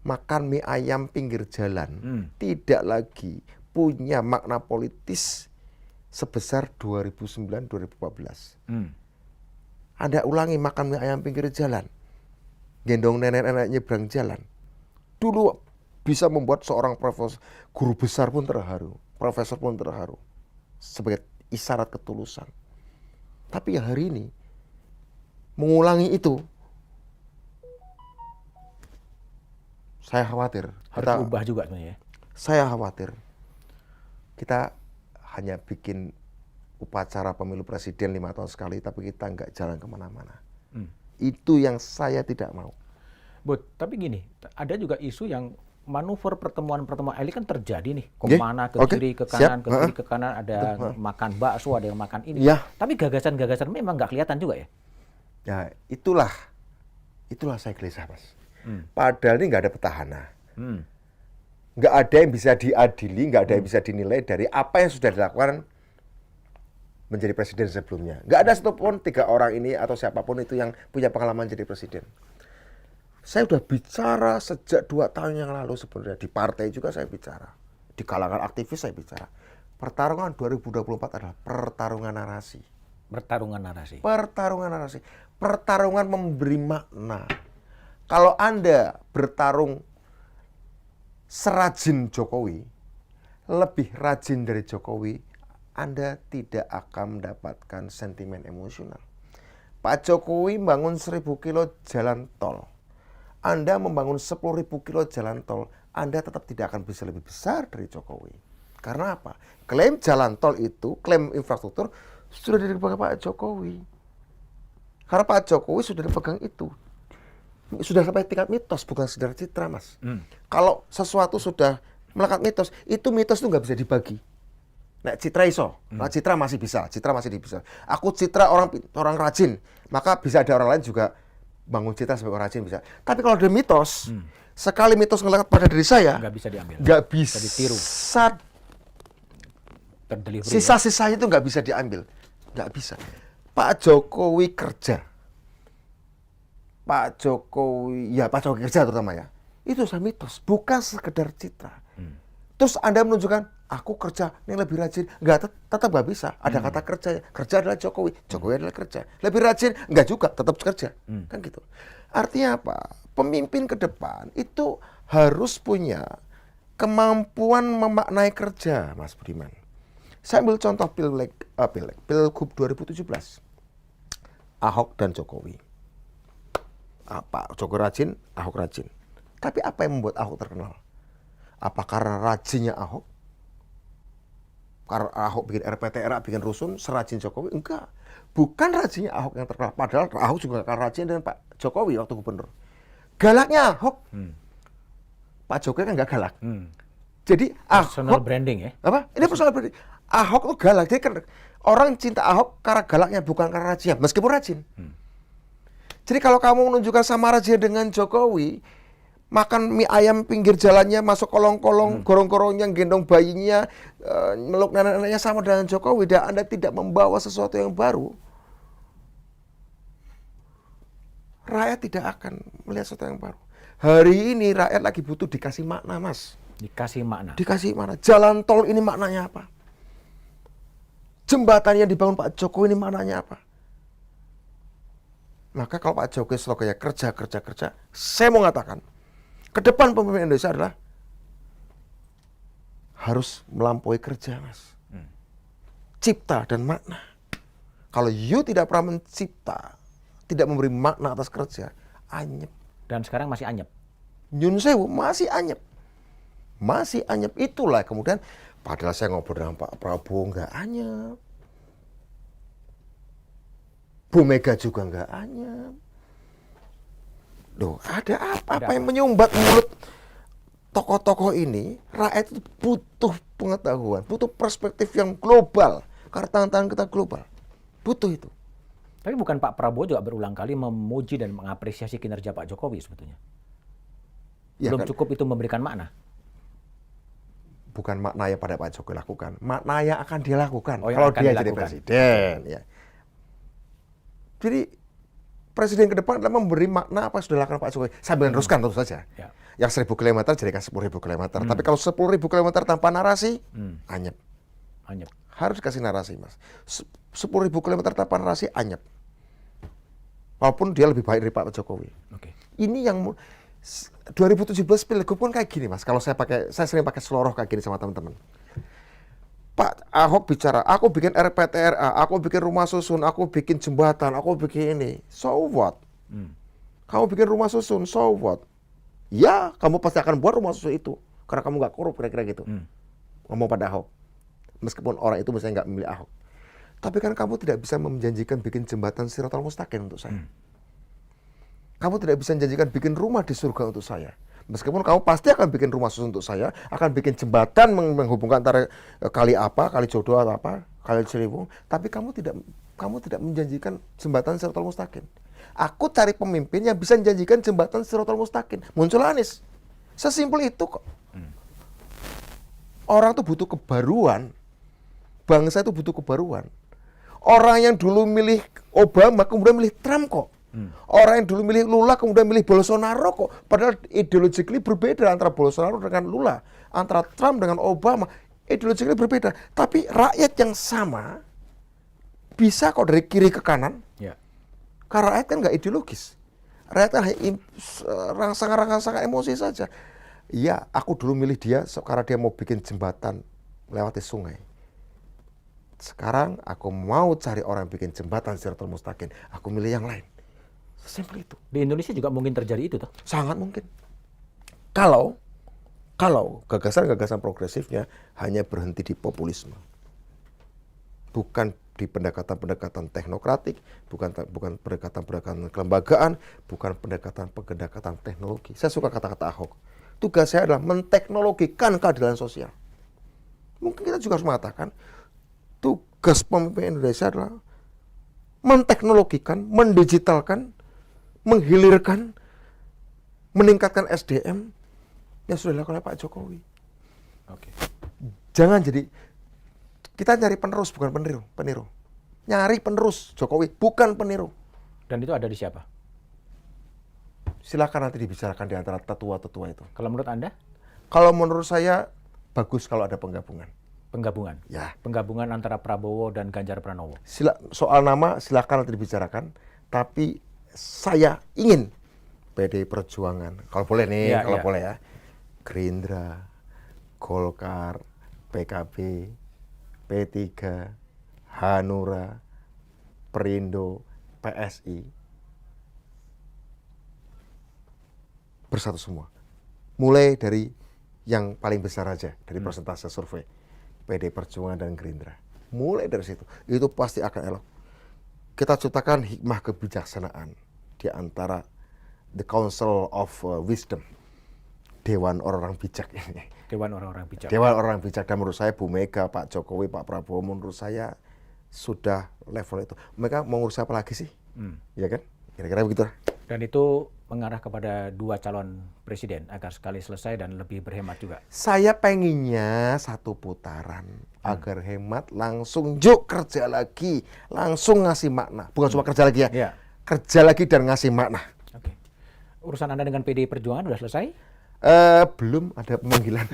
Makan mie ayam pinggir jalan tidak lagi punya makna politis sebesar 2009-2014. Anda ulangi makan mie ayam pinggir jalan, gendong nenek-nenek nyebrang jalan. Dulu bisa membuat seorang profesor, guru besar pun terharu, profesor pun terharu sebagai isyarat ketulusan. Tapi hari ini mengulangi itu, saya khawatir. Harus ubah juga sebenarnya. Saya khawatir kita hanya bikin upacara pemilu presiden 5 tahun sekali, tapi kita nggak jalan kemana-mana. Itu yang saya tidak mau. Tapi gini, ada juga isu yang manuver pertemuan-pertemuan elit kan terjadi nih. Oke, Kemana, ke oke, kiri, ke siap. kanan, ke kiri, ke kanan. Ada makan bakso, ada yang makan ini. Ya. Tapi gagasan-gagasan memang nggak kelihatan juga ya? Ya itulah saya gelisah, Mas. Padahal ini nggak ada petahana. Nggak ada yang bisa diadili, nggak ada yang bisa dinilai dari apa yang sudah dilakukan menjadi presiden sebelumnya. Nggak ada satupun 3 orang ini atau siapapun itu yang punya pengalaman jadi presiden. Saya sudah bicara sejak 2 tahun yang lalu sebenarnya. Di partai juga saya bicara. Di kalangan aktivis saya bicara. Pertarungan 2024 adalah pertarungan narasi. Pertarungan narasi. Pertarungan narasi. Pertarungan memberi makna. Kalau Anda bertarung serajin Jokowi, lebih rajin dari Jokowi, Anda tidak akan mendapatkan sentimen emosional. Pak Jokowi bangun 1000 kilo jalan tol. Anda membangun 10.000 kilo jalan tol, Anda tetap tidak akan bisa lebih besar dari Jokowi. Karena apa? Klaim jalan tol itu, klaim infrastruktur, sudah dipegang Pak Jokowi. Karena Pak Jokowi sudah dipegang itu. Sudah sampai tingkat mitos, bukan sekedar citra, Mas. Kalau sesuatu sudah melekat mitos, itu mitos itu nggak bisa dibagi. Nah, citra iso, nah, citra masih bisa, Aku citra orang rajin, maka bisa ada orang lain juga bangun citra sebagai orang rajin bisa. Tapi kalau ada mitos, sekali mitos ngelekat pada diri saya, Nggak bisa diambil. nggak bisa ditiru. Terdelivery. Sisa-sisanya itu nggak bisa diambil, nggak bisa. Pak Jokowi kerja, Pak Jokowi kerja terutama ya. Itu mitos, bukan sekedar citra. Terus Anda menunjukkan, aku kerja, ini lebih rajin. Tetap nggak bisa. Ada kata kerja. Kerja adalah Jokowi. Jokowi adalah kerja. Lebih rajin, nggak juga, tetap kerja. Kan gitu. Artinya apa? Pemimpin ke depan itu harus punya kemampuan memaknai kerja, Mas Budiman. Saya ambil contoh Pilgub 2017. Ahok dan Jokowi. Pak Jokowi rajin, Ahok rajin. Tapi apa yang membuat Ahok terkenal? Apa karena rajinnya Ahok? Karena Ahok bikin RPTRA, bikin rusun, serajin Jokowi. Enggak. Bukan rajinnya Ahok yang terkenal. Padahal Ahok juga akan rajin dengan Pak Jokowi waktu gubernur. Galaknya Ahok. Pak Jokowi kan nggak galak. Jadi Personal Ahok... branding ya? Apa? Ini personal branding. Ahok tuh galak. Jadi kan orang cinta Ahok karena galaknya, bukan karena rajin. Meskipun rajin. Jadi kalau kamu menunjukkan sama rajin dengan Jokowi, makan mie ayam pinggir jalannya, masuk kolong-kolong, gorong-gorongnya, gendong bayinya, meluk nenek-neneknya sama dengan Jokowi, dan Anda tidak membawa sesuatu yang baru, rakyat tidak akan melihat sesuatu yang baru. Hari ini rakyat lagi butuh dikasih makna, Mas. Dikasih makna. Dikasih makna. Jalan tol ini maknanya apa? Jembatan yang dibangun Pak Jokowi ini maknanya apa? Maka kalau Pak Jokowi slogannya kerja, kerja, kerja, saya mau mengatakan, ke depan pemimpin Indonesia adalah harus melampaui kerja, Mas. Cipta dan makna. Kalau you tidak pernah mencipta, tidak memberi makna atas kerja, anyep. Dan sekarang masih anyep. Nyun sewu, masih anyep. Masih anyep. Itulah kemudian, padahal saya ngobrol dengan Pak Prabowo, nggak anyep. Bu Mega juga nggak anyep. Loh, ada apa? Apa yang menyumbat mulut tokoh-tokoh ini? Rakyat itu butuh pengetahuan, butuh perspektif yang global. Karena tantangan kita global. Butuh itu. Tapi bukan Pak Prabowo juga berulang kali memuji dan mengapresiasi kinerja Pak Jokowi sebetulnya. Ya Belum kan? cukup itu memberikan makna. Bukan makna yang pada Pak Jokowi lakukan. Makna yang akan dia lakukan Oh, yang kalau akan dia jadi dilakukan. presiden. Ya. Jadi presiden ke depan adalah memberi makna apa yang sudah dilakukan Pak Jokowi. Sambil meneruskan tentu saja. Ya. Yang 1.000 km jadikan 10.000 km. Tapi kalau 10.000 km tanpa narasi, anyep. Anyep. Harus dikasih narasi, Mas. 10.000 km tanpa narasi, anyep. Walaupun dia lebih baik dari Pak Jokowi. Oke. Ini yang 2017 pilgub pun kayak gini, Mas. Kalau saya sering pakai seloroh kayak gini sama teman-teman. Pak Ahok bicara, aku bikin RPTRA, aku bikin rumah susun, aku bikin jembatan, aku bikin ini. So what? Kamu bikin rumah susun, so what? Ya, kamu pasti akan buat rumah susun itu. Karena kamu nggak korup, kira-kira gitu. Ngomong pada Ahok. Meskipun orang itu misalnya nggak memilih Ahok. Tapi kan kamu tidak bisa menjanjikan bikin jembatan Shiratal Mustaqim untuk saya. Kamu tidak bisa menjanjikan bikin rumah di surga untuk saya. Meskipun kamu pasti akan bikin rumah susun untuk saya, akan bikin jembatan menghubungkan antara kali apa, kali jodoh atau apa, kali Ciliwung, tapi kamu tidak menjanjikan jembatan Shiratal Mustaqim. Aku cari pemimpin yang bisa menjanjikan jembatan Shiratal Mustaqim. Muncul Anies. Sesimpel itu kok. Orang tuh butuh kebaruan. Bangsa itu butuh kebaruan. Orang yang dulu milih Obama kemudian milih Trump kok. Orang yang dulu milih Lula kemudian milih Bolsonaro kok. Padahal ideologically berbeda antara Bolsonaro dengan Lula. Antara Trump dengan Obama. Ideologically berbeda. Tapi rakyat yang sama bisa kok dari kiri ke kanan. Ya. Karena rakyat kan nggak ideologis. Rakyat kan rangsangan-rangsangan emosi saja. Iya, aku dulu milih dia karena dia mau bikin jembatan melewati sungai. Sekarang aku mau cari orang yang bikin jembatan Shiratal Mustaqim. Aku milih yang lain. Sesimpel itu. Di Indonesia juga mungkin terjadi itu toh. Sangat mungkin. Kalau gagasan-gagasan progresifnya hanya berhenti di populisme. Bukan di pendekatan-pendekatan teknokratik, bukan pendekatan-pendekatan kelembagaan, bukan pendekatan teknologi. Saya suka kata-kata Ahok. Tugas saya adalah menteknologikan keadilan sosial. Mungkin kita juga harus mengatakan tugas pemimpin Indonesia adalah menteknologikan, mendigitalkan, menghilirkan, meningkatkan SDM yang sudah dilakukan oleh Pak Jokowi. Oke. Jangan jadi, kita nyari penerus bukan peniru. Nyari penerus Jokowi bukan peniru. Dan itu ada di siapa? Silakan nanti dibicarakan di antara tetua-tetua itu. Kalau menurut Anda? Kalau menurut saya bagus kalau ada penggabungan. Penggabungan. Ya. Penggabungan antara Prabowo dan Ganjar Pranowo. Soal nama silakan nanti dibicarakan, tapi saya ingin PDI Perjuangan, kalau boleh nih, Ya, kalau ya. boleh ya, Gerindra, Golkar, PKB, P3, Hanura, Perindo, PSI, bersatu semua. Mulai dari yang paling besar aja, dari persentase survei. PD Perjuangan dan Gerindra. Mulai dari situ, itu pasti akan elok. Kita ciptakan hikmah kebijaksanaan di antara the Council of Wisdom, Dewan Orang-orang Bijak ini. Dewan orang-orang bijak. Dewan orang bijak, dan menurut saya Bu Mega, Pak Jokowi, Pak Prabowo menurut saya sudah level itu. Mereka mau ngurus apa lagi sih? Ya kan? Kira-kira begitu. Dan itu mengarah kepada 2 calon presiden agar sekali selesai dan lebih berhemat juga. Saya pengennya 1 putaran agar hemat, langsung yuk kerja lagi, langsung ngasih makna. Bukan cuma kerja lagi ya, Iya. kerja lagi dan ngasih makna. Oke. Urusan Anda dengan PDI Perjuangan sudah selesai? Belum ada pemanggilan.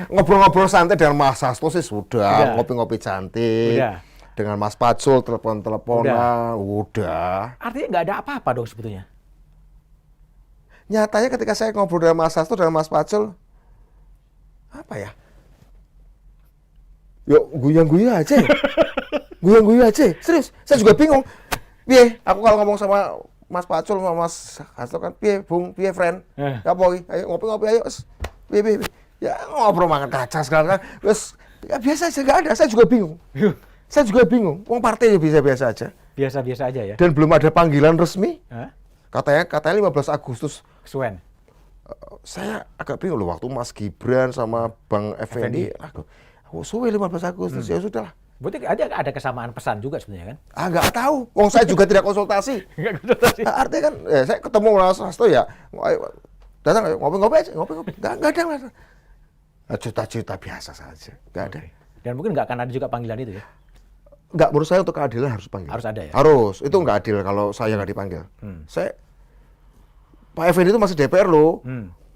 Ngobrol-ngobrol santai dengan Mas Hasto sih sudah, ngopi-ngopi cantik. Udah. Dengan Mas Pacul telepon-teleponan, udah. Artinya nggak ada apa-apa dong sebetulnya. Nyatanya ketika saya ngobrol dengan Mas Hasto dan Mas Pacul, apa ya? Yuk guyang-guyang aja. Guyang-guyang aja. Serius, saya juga bingung. Piye, aku kalau ngomong sama Mas Pacul sama Mas Hasto kan, piye Bung, piye friend? Ya boy, ayo ngopi-ngopi ayo. Piye. Ya ngobrol makan kaca sekarang kan. Terus ya biasa aja, nggak ada. Saya juga bingung. Saya juga bingung. Wong partai ya biasa-biasa aja. Biasa-biasa aja ya. Dan belum ada panggilan resmi. Hah? Katanya 15 Agustus. Kesuwen. Saya agak bingung loh waktu Mas Gibran sama Bang Effendi. Aku suwe 15 Agustus ya sudahlah. Berarti ada kesamaan pesan juga sebenarnya kan? Nggak tahu. Wong saya juga tidak konsultasi. Nggak konsultasi. Artinya kan saya ketemu Mas Hasto ya. Ayo, datang ayo, ngopi-ngopi aja, ngopi-ngopi. Nggak ada. Cerita-cerita biasa saja. Nggak ada. Dan mungkin nggak akan ada juga panggilan itu ya? Nggak, menurut saya untuk keadilan harus panggil. Harus ada ya? Harus. Itu nggak adil kalau saya nggak dipanggil. Pak Effendi itu masih DPR loh.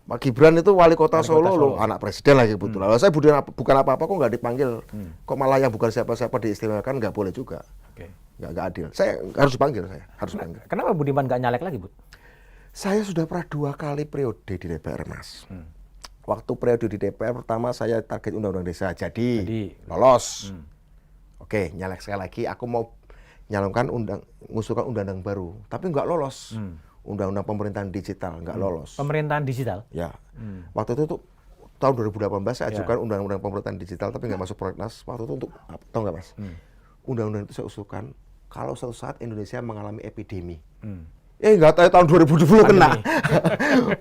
Pak Gibran itu wali kota Solo loh. Anak presiden lagi kebetulan. Saya bukan apa-apa kok nggak dipanggil. Kok malah yang bukan siapa-siapa diistimewakan, nggak boleh juga. Nggak adil. Saya harus dipanggil, harus panggil. Kenapa Budiman nggak nyalek lagi, Bu? Saya sudah pernah 2 kali periode di DPR, Mas. Waktu periode di DPR pertama saya target undang-undang desa. Jadi lolos. Oke, nyalek sekali lagi. Aku mau nyalonkan ngusulkan undang-undang baru, tapi nggak lolos. Undang-undang pemerintahan digital nggak lolos. Pemerintahan digital? Ya. Waktu itu tuh tahun 2018 saya ajukan undang-undang pemerintahan digital, tapi nggak masuk prolegnas. Waktu itu untuk tahu nggak, Mas? Undang-undang itu saya usulkan kalau suatu saat Indonesia mengalami epidemi. Nggak tahu tahun 2020 kena.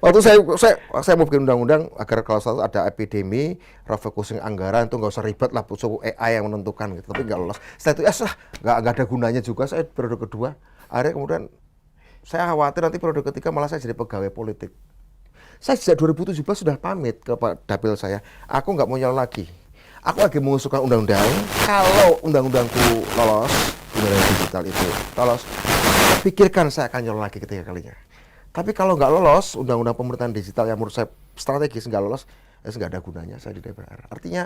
Waktu saya mau bikin undang-undang agar kalau suatu ada epidemi, refocusing anggaran itu nggak usah ribet lah, butuh AI yang menentukan gitu. Tapi nggak lolos. Setelah itu nggak ada gunanya juga. Saya periode kedua, akhirnya kemudian saya khawatir nanti periode ketiga malah saya jadi pegawai politik. Saya sejak 2017 sudah pamit ke Pak Dapil saya, aku nggak mau nyalon lagi. Aku lagi mengusulkan undang-undang, kalau undang-undangku lolos, undang-undang digital itu lolos, pikirkan saya akan nyalon lagi ketiga kalinya. Tapi kalau nggak lolos, undang-undang pemerintahan digital yang menurut saya strategis nggak lolos, nggak ada gunanya saya di DPR. Artinya,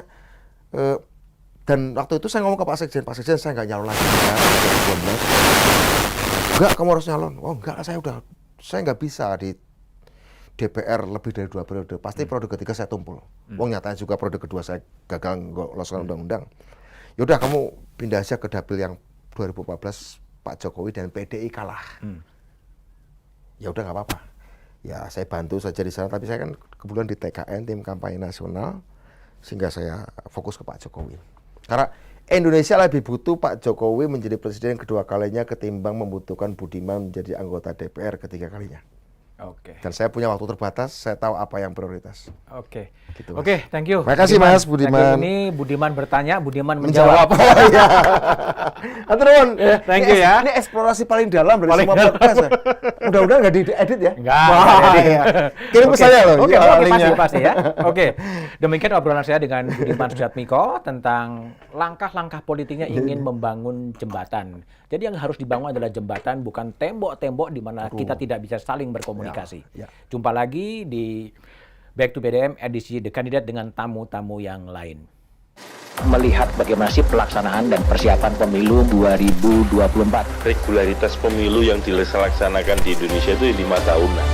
dan waktu itu saya ngomong ke Pak Sekjen saya nggak nyalon lagi. Enggak, kamu harus nyalon. Oh enggak, saya nggak bisa di DPR lebih dari 2 periode. Pasti periode ketiga saya tumpul. Nyatanya juga periode kedua saya gagal loloskan undang-undang. Yaudah kamu pindah aja ke dapil yang 2014 Pak Jokowi dan PDI kalah. Ya udah nggak apa-apa. Ya saya bantu saja di sana. Tapi saya kan kebetulan di TKN, tim kampanye nasional, sehingga saya fokus ke Pak Jokowi. Karena Indonesia lebih butuh Pak Jokowi menjadi presiden kedua kalinya ketimbang membutuhkan Budiman menjadi anggota DPR ketiga kalinya. Oke. Dan saya punya waktu terbatas, saya tahu apa yang prioritas. Oke. Gitu, Oke, thank you. Terima kasih Mas Budiman. Ini Budiman bertanya, Budiman menjawab. Oh iya. Aturun. Thank you ya. Ini eksplorasi paling dalam dari semua podcast. Mudah-mudahan nggak diedit ya. Enggak. Ya. Kirim ke saya loh. Oke, linknya. pasti ya. Oke. Demikian obrolan saya dengan Budiman Sujatmiko tentang langkah-langkah politiknya ingin membangun jembatan. Jadi yang harus dibangun adalah jembatan, bukan tembok-tembok di mana kita tidak bisa saling berkomunikasi. Jumpa lagi di Back to BDM edisi The Candidate dengan tamu-tamu yang lain. Melihat bagaimana sih pelaksanaan dan persiapan pemilu 2024. Regularitas pemilu yang dilaksanakan di Indonesia itu 5 tahunan.